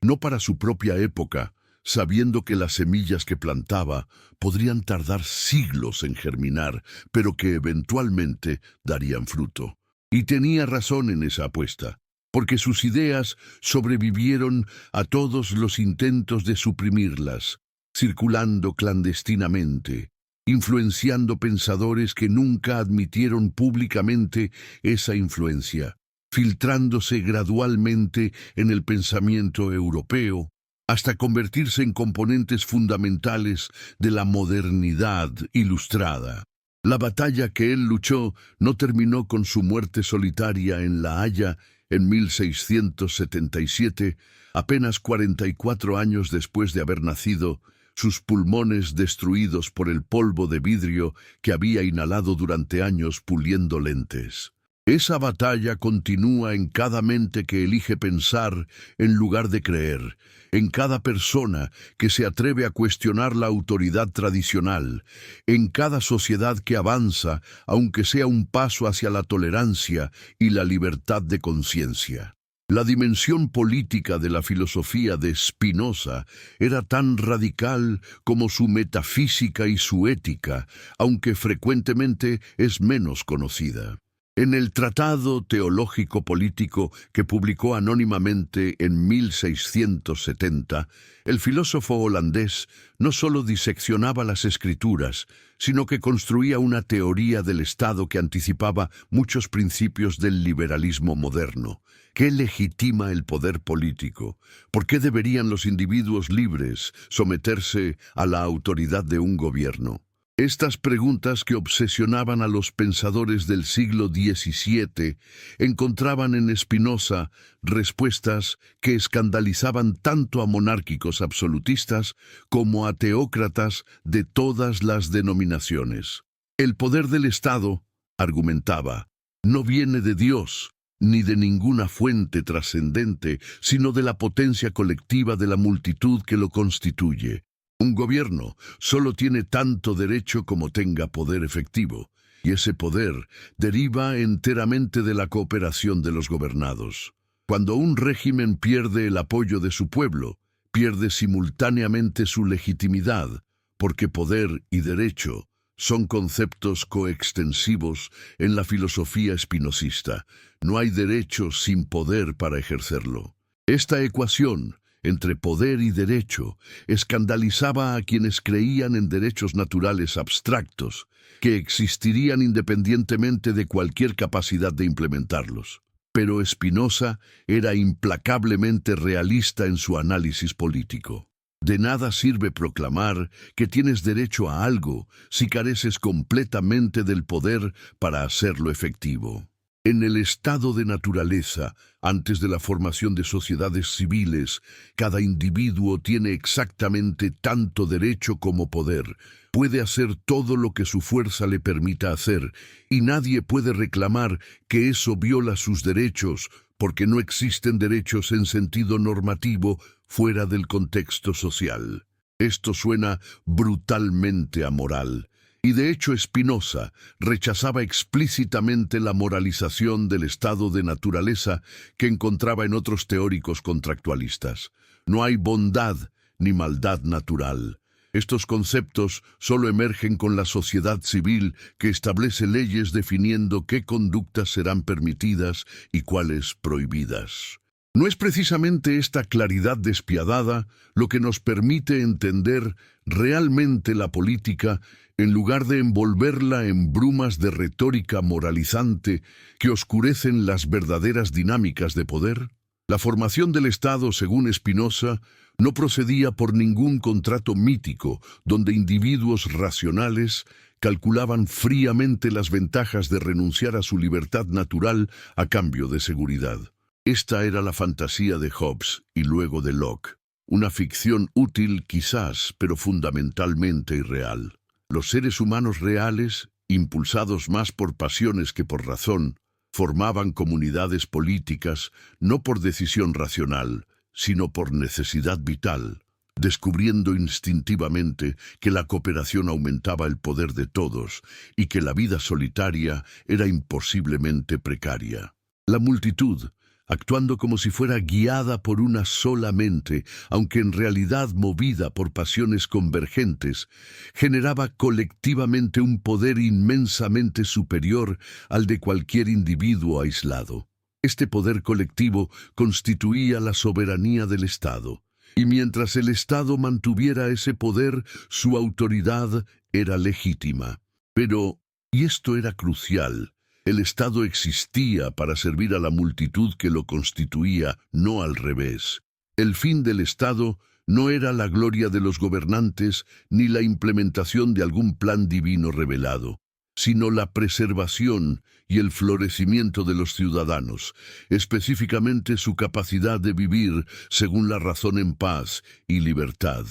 Speaker 1: no para su propia época, sabiendo que las semillas que plantaba podrían tardar siglos en germinar, pero que eventualmente darían fruto. Y tenía razón en esa apuesta, porque sus ideas sobrevivieron a todos los intentos de suprimirlas, circulando clandestinamente, influenciando pensadores que nunca admitieron públicamente esa influencia. filtrándose gradualmente en el pensamiento europeo, hasta convertirse en componentes fundamentales de la modernidad ilustrada. La batalla que él luchó no terminó con su muerte solitaria en La Haya en 1677, apenas 44 años después de haber nacido, sus pulmones destruidos por el polvo de vidrio que había inhalado durante años puliendo lentes. Esa batalla continúa en cada mente que elige pensar en lugar de creer, en cada persona que se atreve a cuestionar la autoridad tradicional, en cada sociedad que avanza, aunque sea un paso hacia la tolerancia y la libertad de conciencia. La dimensión política de la filosofía de Spinoza era tan radical como su metafísica y su ética, aunque frecuentemente es menos conocida. En el Tratado Teológico Político que publicó anónimamente en 1670, el filósofo holandés no solo diseccionaba las escrituras, sino que construía una teoría del Estado que anticipaba muchos principios del liberalismo moderno. ¿Qué legitima el poder político? ¿Por qué deberían los individuos libres someterse a la autoridad de un gobierno? Estas preguntas que obsesionaban a los pensadores del siglo XVII encontraban en Spinoza respuestas que escandalizaban tanto a monárquicos absolutistas como a teócratas de todas las denominaciones. El poder del Estado, argumentaba, no viene de Dios, ni de ninguna fuente trascendente, sino de la potencia colectiva de la multitud que lo constituye. Un gobierno solo tiene tanto derecho como tenga poder efectivo, y ese poder deriva enteramente de la cooperación de los gobernados. Cuando un régimen pierde el apoyo de su pueblo, pierde simultáneamente su legitimidad, porque poder y derecho son conceptos coextensivos en la filosofía espinosista. No hay derecho sin poder para ejercerlo. Esta ecuación entre poder y derecho escandalizaba a quienes creían en derechos naturales abstractos que existirían independientemente de cualquier capacidad de implementarlos. Pero Spinoza era implacablemente realista en su análisis político. De nada sirve proclamar que tienes derecho a algo si careces completamente del poder para hacerlo efectivo. En el estado de naturaleza, antes de la formación de sociedades civiles, cada individuo tiene exactamente tanto derecho como poder. Puede hacer todo lo que su fuerza le permita hacer, y nadie puede reclamar que eso viola sus derechos, porque no existen derechos en sentido normativo fuera del contexto social. Esto suena brutalmente amoral. Y de hecho Spinoza rechazaba explícitamente la moralización del estado de naturaleza que encontraba en otros teóricos contractualistas. No hay bondad ni maldad natural. Estos conceptos solo emergen con la sociedad civil que establece leyes definiendo qué conductas serán permitidas y cuáles prohibidas. No es precisamente esta claridad despiadada lo que nos permite entender realmente la política en lugar de envolverla en brumas de retórica moralizante que oscurecen las verdaderas dinámicas de poder. La formación del Estado, según Spinoza, no procedía por ningún contrato mítico donde individuos racionales calculaban fríamente las ventajas de renunciar a su libertad natural a cambio de seguridad. Esta era la fantasía de Hobbes y luego de Locke, una ficción útil quizás, pero fundamentalmente irreal. Los seres humanos reales, impulsados más por pasiones que por razón, formaban comunidades políticas no por decisión racional, sino por necesidad vital, descubriendo instintivamente que la cooperación aumentaba el poder de todos y que la vida solitaria era imposiblemente precaria. La multitud, actuando como si fuera guiada por una sola mente, aunque en realidad movida por pasiones convergentes, generaba colectivamente un poder inmensamente superior al de cualquier individuo aislado. Este poder colectivo constituía la soberanía del Estado, y mientras el Estado mantuviera ese poder, su autoridad era legítima. Pero, y esto era crucial, El Estado existía para servir a la multitud que lo constituía, no al revés. El fin del Estado no era la gloria de los gobernantes ni la implementación de algún plan divino revelado, sino la preservación y el florecimiento de los ciudadanos, específicamente su capacidad de vivir según la razón en paz y libertad.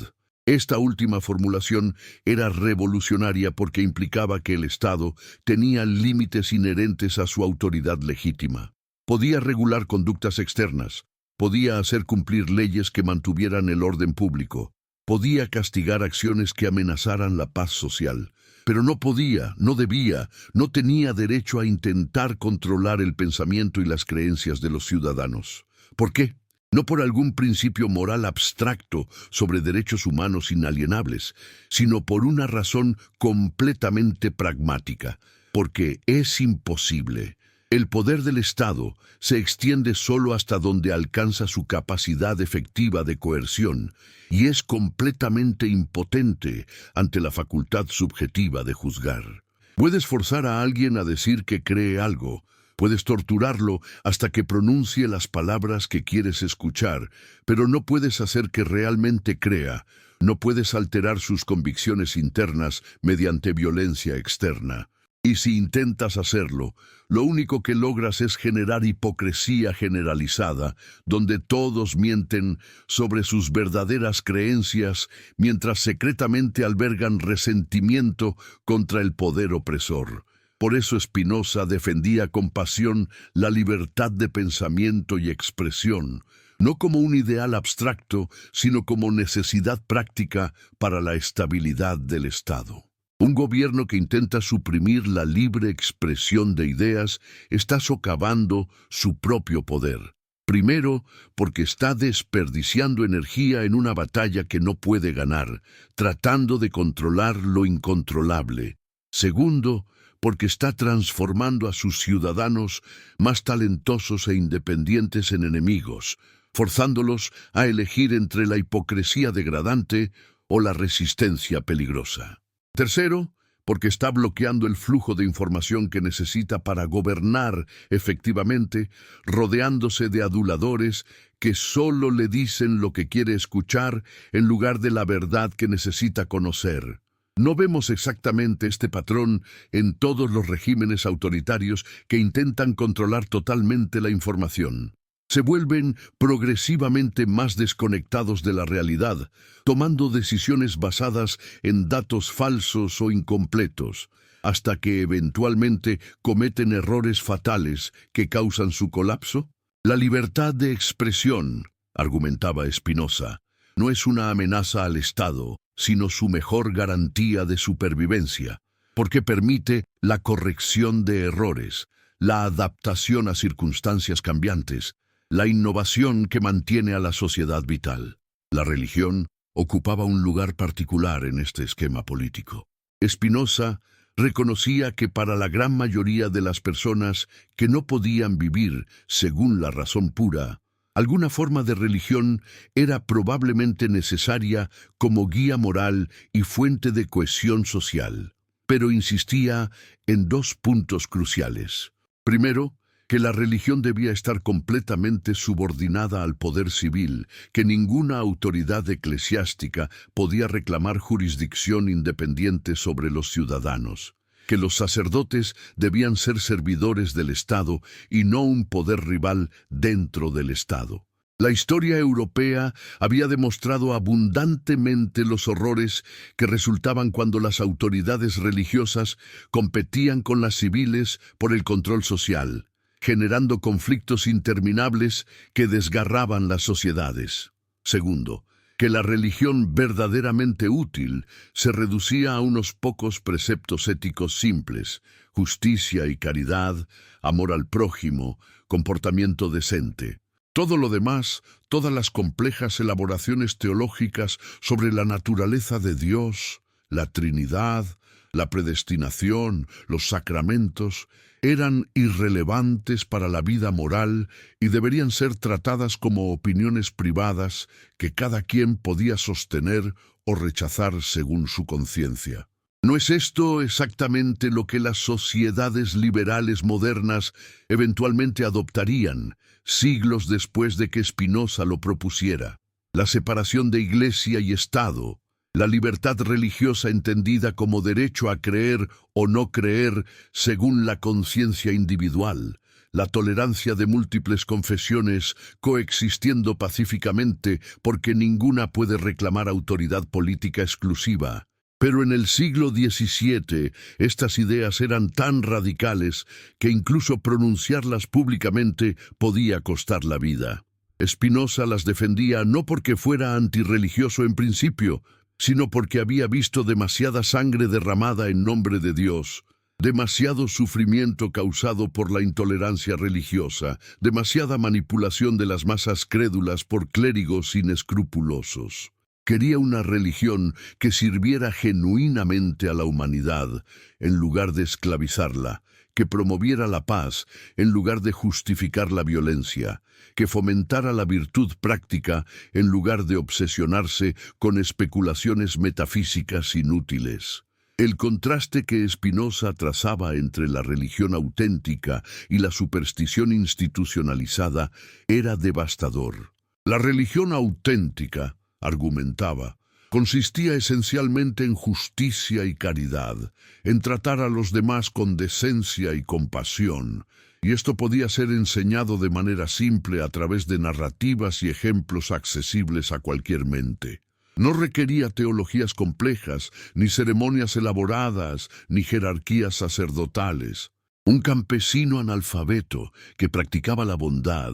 Speaker 1: Esta última formulación era revolucionaria porque implicaba que el Estado tenía límites inherentes a su autoridad legítima. Podía regular conductas externas, podía hacer cumplir leyes que mantuvieran el orden público, podía castigar acciones que amenazaran la paz social, pero no podía, no debía, no tenía derecho a intentar controlar el pensamiento y las creencias de los ciudadanos. ¿Por qué? No por algún principio moral abstracto sobre derechos humanos inalienables, sino por una razón completamente pragmática, porque es imposible. El poder del Estado se extiende solo hasta donde alcanza su capacidad efectiva de coerción y es completamente impotente ante la facultad subjetiva de juzgar. Puedes forzar a alguien a decir que cree algo, puedes torturarlo hasta que pronuncie las palabras que quieres escuchar, pero no puedes hacer que realmente crea, no puedes alterar sus convicciones internas mediante violencia externa. Y si intentas hacerlo, lo único que logras es generar hipocresía generalizada, donde todos mienten sobre sus verdaderas creencias, mientras secretamente albergan resentimiento contra el poder opresor. Por eso Spinoza defendía con pasión la libertad de pensamiento y expresión, no como un ideal abstracto, sino como necesidad práctica para la estabilidad del Estado. Un gobierno que intenta suprimir la libre expresión de ideas está socavando su propio poder. Primero, porque está desperdiciando energía en una batalla que no puede ganar, tratando de controlar lo incontrolable. Segundo, porque está transformando a sus ciudadanos más talentosos e independientes en enemigos, forzándolos a elegir entre la hipocresía degradante o la resistencia peligrosa. Tercero, porque está bloqueando el flujo de información que necesita para gobernar efectivamente, rodeándose de aduladores que solo le dicen lo que quiere escuchar en lugar de la verdad que necesita conocer. No vemos exactamente este patrón en todos los regímenes autoritarios que intentan controlar totalmente la información. Se vuelven progresivamente más desconectados de la realidad, tomando decisiones basadas en datos falsos o incompletos, hasta que eventualmente cometen errores fatales que causan su colapso. La libertad de expresión, argumentaba Spinoza, no es una amenaza al Estado, sino su mejor garantía de supervivencia, porque permite la corrección de errores, la adaptación a circunstancias cambiantes, la innovación que mantiene a la sociedad vital. La religión ocupaba un lugar particular en este esquema político. Spinoza reconocía que para la gran mayoría de las personas que no podían vivir según la razón pura, alguna forma de religión era probablemente necesaria como guía moral y fuente de cohesión social, pero insistía en dos puntos cruciales. Primero, que la religión debía estar completamente subordinada al poder civil, que ninguna autoridad eclesiástica podía reclamar jurisdicción independiente sobre los ciudadanos, que los sacerdotes debían ser servidores del Estado y no un poder rival dentro del Estado. La historia europea había demostrado abundantemente los horrores que resultaban cuando las autoridades religiosas competían con las civiles por el control social, generando conflictos interminables que desgarraban las sociedades. Segundo, que la religión verdaderamente útil se reducía a unos pocos preceptos éticos simples: justicia y caridad, amor al prójimo, comportamiento decente. Todo lo demás, todas las complejas elaboraciones teológicas sobre la naturaleza de Dios, la Trinidad, la predestinación, los sacramentos, eran irrelevantes para la vida moral y deberían ser tratadas como opiniones privadas que cada quien podía sostener o rechazar según su conciencia. ¿No es esto exactamente lo que las sociedades liberales modernas eventualmente adoptarían, siglos después de que Spinoza lo propusiera? La separación de Iglesia y Estado, la libertad religiosa entendida como derecho a creer o no creer según la conciencia individual, la tolerancia de múltiples confesiones coexistiendo pacíficamente porque ninguna puede reclamar autoridad política exclusiva. Pero en el siglo XVII estas ideas eran tan radicales que incluso pronunciarlas públicamente podía costar la vida. Spinoza las defendía no porque fuera antirreligioso en principio, sino porque había visto demasiada sangre derramada en nombre de Dios, demasiado sufrimiento causado por la intolerancia religiosa, demasiada manipulación de las masas crédulas por clérigos inescrupulosos. Quería una religión que sirviera genuinamente a la humanidad, en lugar de esclavizarla, que promoviera la paz, en lugar de justificar la violencia, que fomentara la virtud práctica, en lugar de obsesionarse con especulaciones metafísicas inútiles. El contraste que Spinoza trazaba entre la religión auténtica y la superstición institucionalizada era devastador. La religión auténtica, argumentaba, consistía esencialmente en justicia y caridad, en tratar a los demás con decencia y compasión, y esto podía ser enseñado de manera simple a través de narrativas y ejemplos accesibles a cualquier mente. No requería teologías complejas, ni ceremonias elaboradas, ni jerarquías sacerdotales. Un campesino analfabeto que practicaba la bondad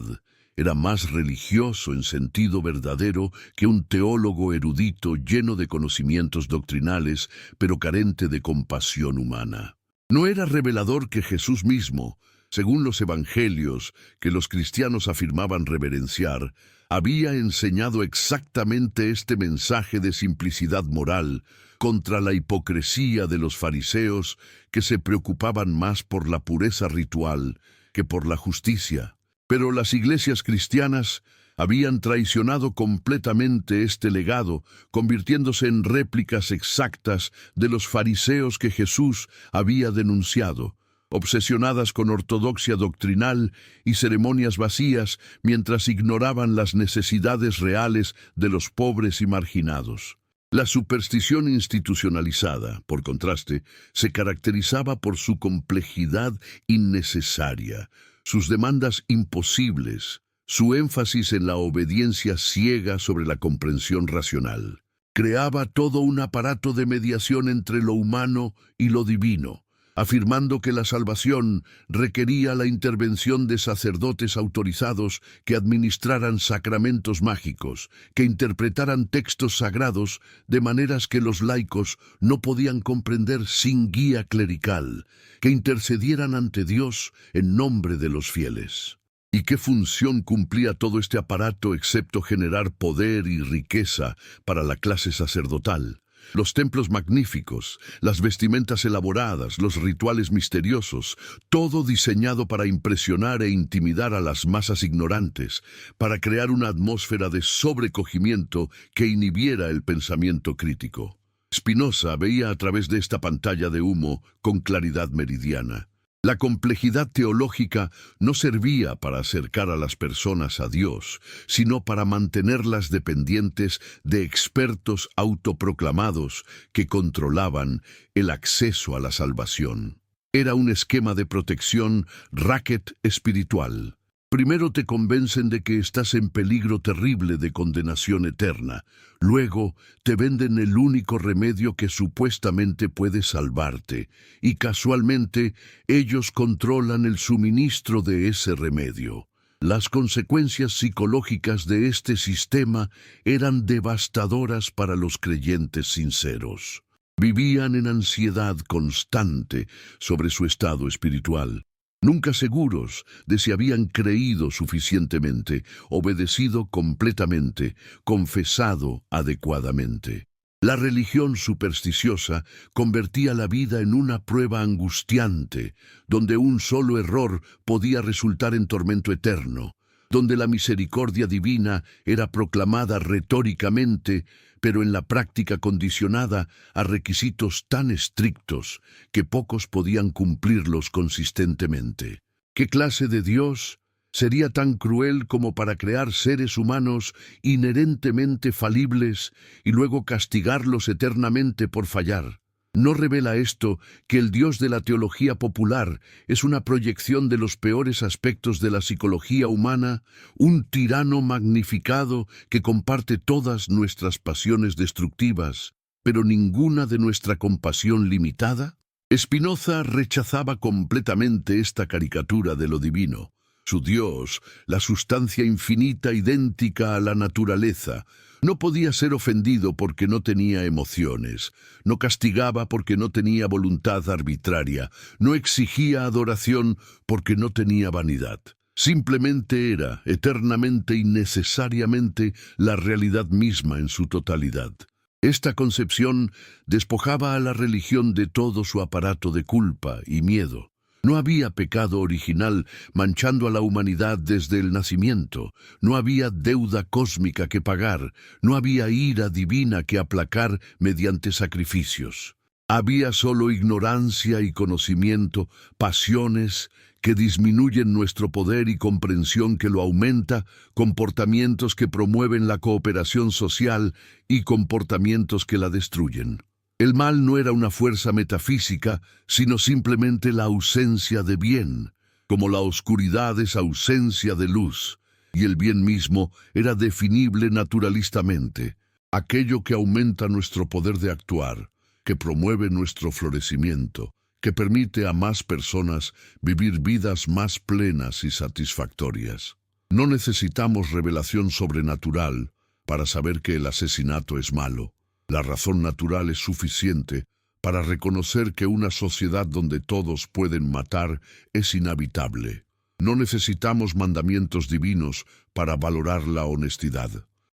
Speaker 1: era más religioso en sentido verdadero que un teólogo erudito lleno de conocimientos doctrinales, pero carente de compasión humana. No era revelador que Jesús mismo, según los evangelios que los cristianos afirmaban reverenciar, había enseñado exactamente este mensaje de simplicidad moral contra la hipocresía de los fariseos que se preocupaban más por la pureza ritual que por la justicia. Pero las iglesias cristianas habían traicionado completamente este legado, convirtiéndose en réplicas exactas de los fariseos que Jesús había denunciado, obsesionadas con ortodoxia doctrinal y ceremonias vacías mientras ignoraban las necesidades reales de los pobres y marginados. La superstición institucionalizada, por contraste, se caracterizaba por su complejidad innecesaria, sus demandas imposibles, su énfasis en la obediencia ciega sobre la comprensión racional. Creaba todo un aparato de mediación entre lo humano y lo divino, afirmando que la salvación requería la intervención de sacerdotes autorizados que administraran sacramentos mágicos, que interpretaran textos sagrados de maneras que los laicos no podían comprender sin guía clerical, que intercedieran ante Dios en nombre de los fieles. ¿Y qué función cumplía todo este aparato excepto generar poder y riqueza para la clase sacerdotal? Los templos magníficos, las vestimentas elaboradas, los rituales misteriosos, todo diseñado para impresionar e intimidar a las masas ignorantes, para crear una atmósfera de sobrecogimiento que inhibiera el pensamiento crítico. Spinoza veía a través de esta pantalla de humo con claridad meridiana. La complejidad teológica no servía para acercar a las personas a Dios, sino para mantenerlas dependientes de expertos autoproclamados que controlaban el acceso a la salvación. Era un esquema de protección racket espiritual. Primero te convencen de que estás en peligro terrible de condenación eterna. Luego te venden el único remedio que supuestamente puede salvarte, y casualmente ellos controlan el suministro de ese remedio. Las consecuencias psicológicas de este sistema eran devastadoras para los creyentes sinceros. Vivían en ansiedad constante sobre su estado espiritual, nunca seguros de si habían creído suficientemente, obedecido completamente, confesado adecuadamente. La religión supersticiosa convertía la vida en una prueba angustiante, donde un solo error podía resultar en tormento eterno. donde la misericordia divina era proclamada retóricamente, pero en la práctica condicionada a requisitos tan estrictos que pocos podían cumplirlos consistentemente. ¿Qué clase de Dios sería tan cruel como para crear seres humanos inherentemente falibles y luego castigarlos eternamente por fallar? ¿No revela esto que el Dios de la teología popular es una proyección de los peores aspectos de la psicología humana, un tirano magnificado que comparte todas nuestras pasiones destructivas, pero ninguna de nuestra compasión limitada? Spinoza rechazaba completamente esta caricatura de lo divino. Su Dios, la sustancia infinita idéntica a la naturaleza, no podía ser ofendido porque no tenía emociones, no castigaba porque no tenía voluntad arbitraria, no exigía adoración porque no tenía vanidad. Simplemente era, eternamente y necesariamente, la realidad misma en su totalidad. Esta concepción despojaba a la religión de todo su aparato de culpa y miedo. No había pecado original manchando a la humanidad desde el nacimiento, no había deuda cósmica que pagar, no había ira divina que aplacar mediante sacrificios. Había solo ignorancia y conocimiento, pasiones que disminuyen nuestro poder y comprensión que lo aumenta, comportamientos que promueven la cooperación social y comportamientos que la destruyen. El mal no era una fuerza metafísica, sino simplemente la ausencia de bien, como la oscuridad es ausencia de luz, y el bien mismo era definible naturalistamente, aquello que aumenta nuestro poder de actuar, que promueve nuestro florecimiento, que permite a más personas vivir vidas más plenas y satisfactorias. No necesitamos revelación sobrenatural para saber que el asesinato es malo. La razón natural es suficiente para reconocer que una sociedad donde todos pueden matar es inhabitable. No necesitamos mandamientos divinos para valorar la honestidad.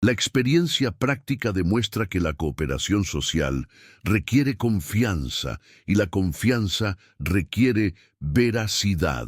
Speaker 1: La experiencia práctica demuestra que la cooperación social requiere confianza y la confianza requiere veracidad.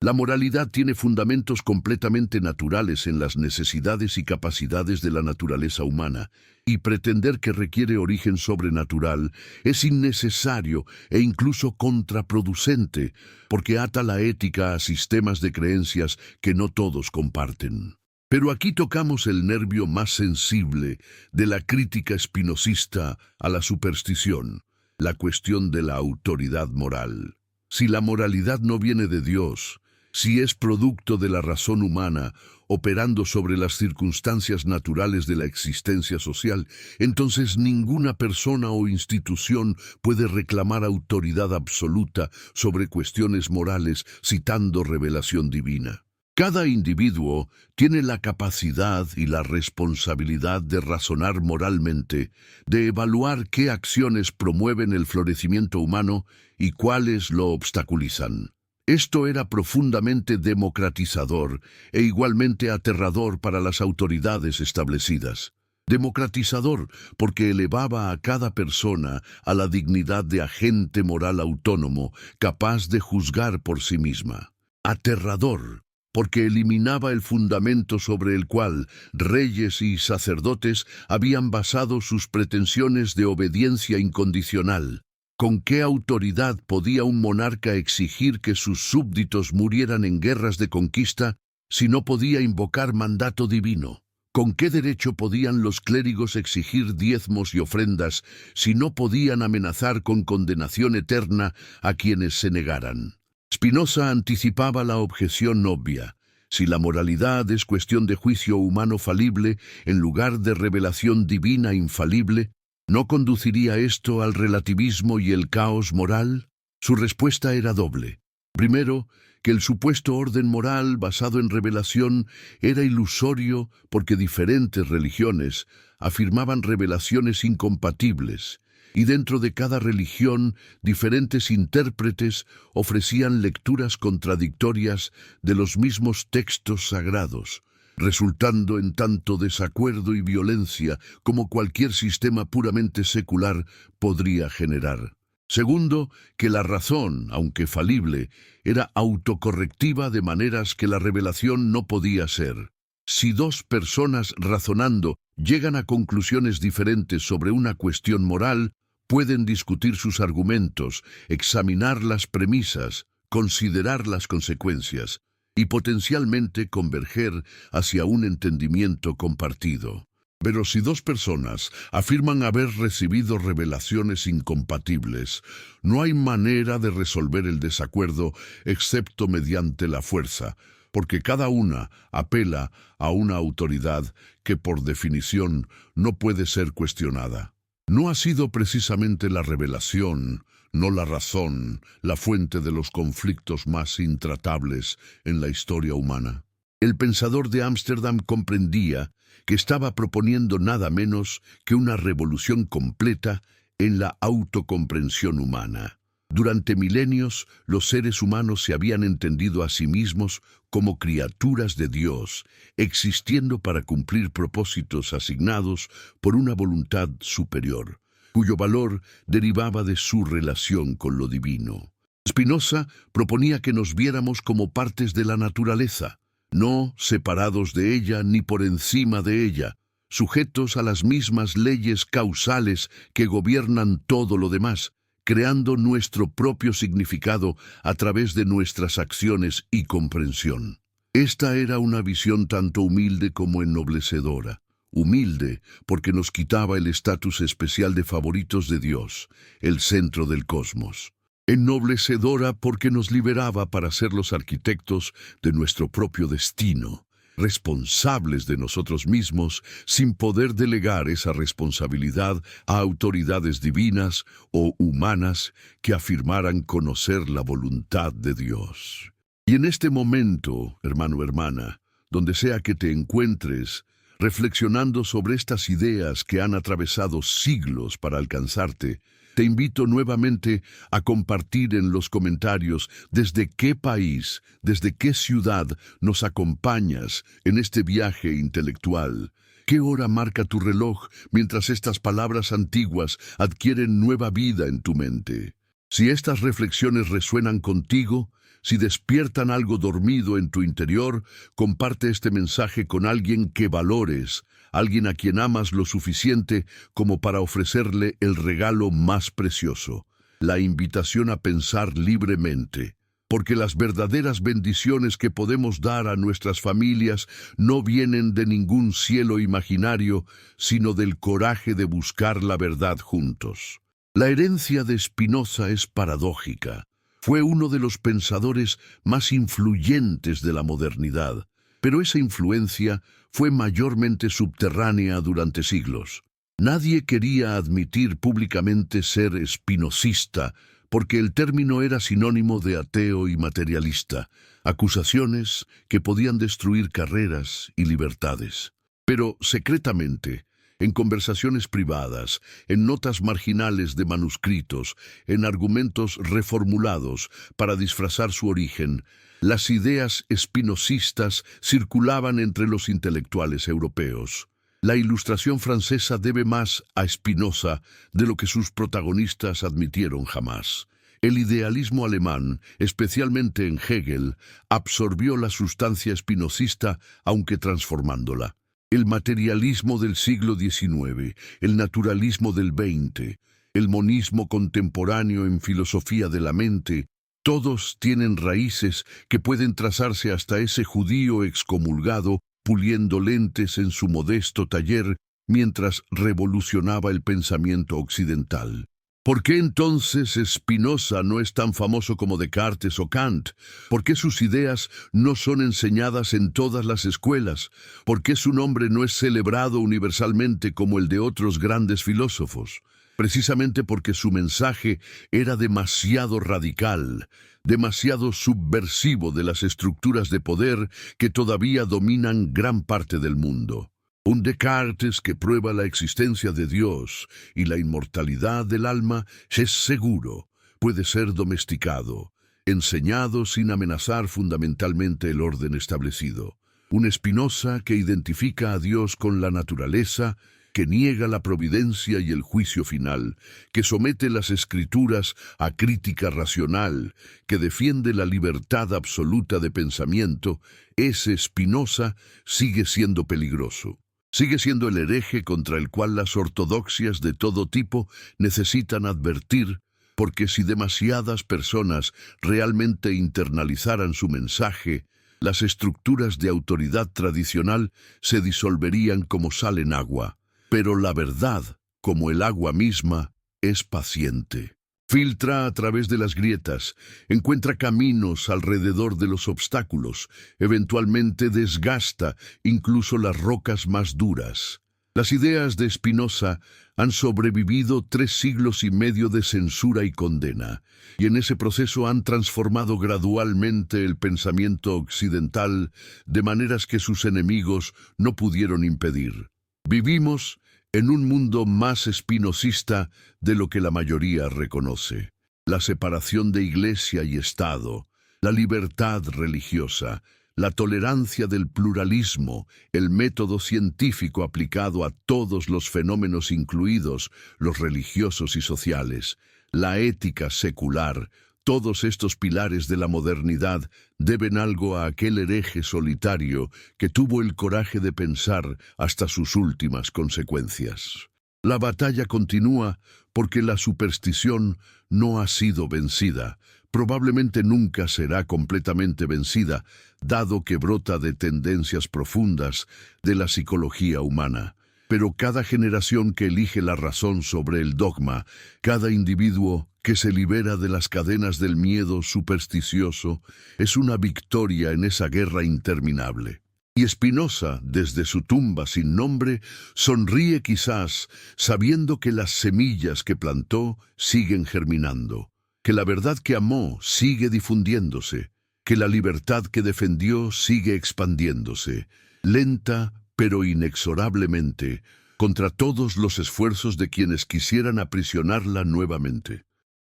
Speaker 1: La moralidad tiene fundamentos completamente naturales en las necesidades y capacidades de la naturaleza humana, y pretender que requiere origen sobrenatural es innecesario e incluso contraproducente, porque ata la ética a sistemas de creencias que no todos comparten. Pero aquí tocamos el nervio más sensible de la crítica espinosista a la superstición, la cuestión de la autoridad moral. Si la moralidad no viene de Dios, si es producto de la razón humana, operando sobre las circunstancias naturales de la existencia social, entonces ninguna persona o institución puede reclamar autoridad absoluta sobre cuestiones morales citando revelación divina. Cada individuo tiene la capacidad y la responsabilidad de razonar moralmente, de evaluar qué acciones promueven el florecimiento humano y cuáles lo obstaculizan. Esto era profundamente democratizador e igualmente aterrador para las autoridades establecidas. Democratizador porque elevaba a cada persona a la dignidad de agente moral autónomo, capaz de juzgar por sí misma. Aterrador porque eliminaba el fundamento sobre el cual reyes y sacerdotes habían basado sus pretensiones de obediencia incondicional. ¿Con qué autoridad podía un monarca exigir que sus súbditos murieran en guerras de conquista si no podía invocar mandato divino? ¿Con qué derecho podían los clérigos exigir diezmos y ofrendas si no podían amenazar con condenación eterna a quienes se negaran? Spinoza anticipaba la objeción obvia. Si la moralidad es cuestión de juicio humano falible en lugar de revelación divina infalible, ¿no conduciría esto al relativismo y el caos moral? Su respuesta era doble. Primero, que el supuesto orden moral basado en revelación era ilusorio porque diferentes religiones afirmaban revelaciones incompatibles, y dentro de cada religión diferentes intérpretes ofrecían lecturas contradictorias de los mismos textos sagrados, resultando en tanto desacuerdo y violencia como cualquier sistema puramente secular podría generar. Segundo, que la razón, aunque falible, era autocorrectiva de maneras que la revelación no podía ser. Si dos personas razonando llegan a conclusiones diferentes sobre una cuestión moral, pueden discutir sus argumentos, examinar las premisas, considerar las consecuencias y potencialmente converger hacia un entendimiento compartido. Pero si dos personas afirman haber recibido revelaciones incompatibles, no hay manera de resolver el desacuerdo excepto mediante la fuerza, porque cada una apela a una autoridad que por definición no puede ser cuestionada. No ha sido precisamente la revelación, no la razón, la fuente de los conflictos más intratables en la historia humana. El pensador de Ámsterdam comprendía que estaba proponiendo nada menos que una revolución completa en la autocomprensión humana. Durante milenios, los seres humanos se habían entendido a sí mismos como criaturas de Dios, existiendo para cumplir propósitos asignados por una voluntad superior, cuyo valor derivaba de su relación con lo divino. Spinoza proponía que nos viéramos como partes de la naturaleza, no separados de ella ni por encima de ella, sujetos a las mismas leyes causales que gobiernan todo lo demás, creando nuestro propio significado a través de nuestras acciones y comprensión. Esta era una visión tanto humilde como ennoblecedora. Humilde porque nos quitaba el estatus especial de favoritos de Dios, el centro del cosmos. Ennoblecedora porque nos liberaba para ser los arquitectos de nuestro propio destino, responsables de nosotros mismos sin poder delegar esa responsabilidad a autoridades divinas o humanas que afirmaran conocer la voluntad de Dios. Y en este momento, hermano, hermana, donde sea que te encuentres, reflexionando sobre estas ideas que han atravesado siglos para alcanzarte, te invito nuevamente a compartir en los comentarios desde qué país, desde qué ciudad nos acompañas en este viaje intelectual. ¿Qué hora marca tu reloj mientras estas palabras antiguas adquieren nueva vida en tu mente? Si estas reflexiones resuenan contigo, si despiertan algo dormido en tu interior, comparte este mensaje con alguien que valores, alguien a quien amas lo suficiente como para ofrecerle el regalo más precioso, la invitación a pensar libremente. Porque las verdaderas bendiciones que podemos dar a nuestras familias no vienen de ningún cielo imaginario, sino del coraje de buscar la verdad juntos. La herencia de Spinoza es paradójica. Fue uno de los pensadores más influyentes de la modernidad, pero esa influencia fue mayormente subterránea durante siglos. Nadie quería admitir públicamente ser spinocista, porque el término era sinónimo de ateo y materialista, acusaciones que podían destruir carreras y libertades. Pero secretamente, en conversaciones privadas, en notas marginales de manuscritos, en argumentos reformulados para disfrazar su origen, las ideas espinocistas circulaban entre los intelectuales europeos. La Ilustración francesa debe más a Spinoza de lo que sus protagonistas admitieron jamás. El idealismo alemán, especialmente en Hegel, absorbió la sustancia spinocista, aunque transformándola. El materialismo del siglo XIX, el naturalismo del XX, el monismo contemporáneo en filosofía de la mente, todos tienen raíces que pueden trazarse hasta ese judío excomulgado puliendo lentes en su modesto taller mientras revolucionaba el pensamiento occidental. ¿Por qué entonces Spinoza no es tan famoso como Descartes o Kant? ¿Por qué sus ideas no son enseñadas en todas las escuelas? ¿Por qué su nombre no es celebrado universalmente como el de otros grandes filósofos? Precisamente porque su mensaje era demasiado radical, demasiado subversivo de las estructuras de poder que todavía dominan gran parte del mundo. Un Descartes que prueba la existencia de Dios y la inmortalidad del alma es seguro, puede ser domesticado, enseñado sin amenazar fundamentalmente el orden establecido. Un Spinoza que identifica a Dios con la naturaleza que niega la providencia y el juicio final, que somete las escrituras a crítica racional, que defiende la libertad absoluta de pensamiento, ese Spinoza sigue siendo peligroso. Sigue siendo el hereje contra el cual las ortodoxias de todo tipo necesitan advertir, porque si demasiadas personas realmente internalizaran su mensaje, las estructuras de autoridad tradicional se disolverían como sal en agua. Pero la verdad, como el agua misma, es paciente. Filtra a través de las grietas, encuentra caminos alrededor de los obstáculos, eventualmente desgasta incluso las rocas más duras. Las ideas de Spinoza han sobrevivido 3 siglos y medio de censura y condena, y en ese proceso han transformado gradualmente el pensamiento occidental de maneras que sus enemigos no pudieron impedir. Vivimos en un mundo más espinosista de lo que la mayoría reconoce. La separación de Iglesia y Estado, la libertad religiosa, la tolerancia del pluralismo, el método científico aplicado a todos los fenómenos incluidos los religiosos y sociales, la ética secular, todos estos pilares de la modernidad deben algo a aquel hereje solitario que tuvo el coraje de pensar hasta sus últimas consecuencias. La batalla continúa porque la superstición no ha sido vencida. Probablemente nunca será completamente vencida, dado que brota de tendencias profundas de la psicología humana. Pero cada generación que elige la razón sobre el dogma, cada individuo que se libera de las cadenas del miedo supersticioso, es una victoria en esa guerra interminable. Y Spinoza, desde su tumba sin nombre, sonríe quizás sabiendo que las semillas que plantó siguen germinando, que la verdad que amó sigue difundiéndose, que la libertad que defendió sigue expandiéndose, lenta pero inexorablemente, contra todos los esfuerzos de quienes quisieran aprisionarla nuevamente.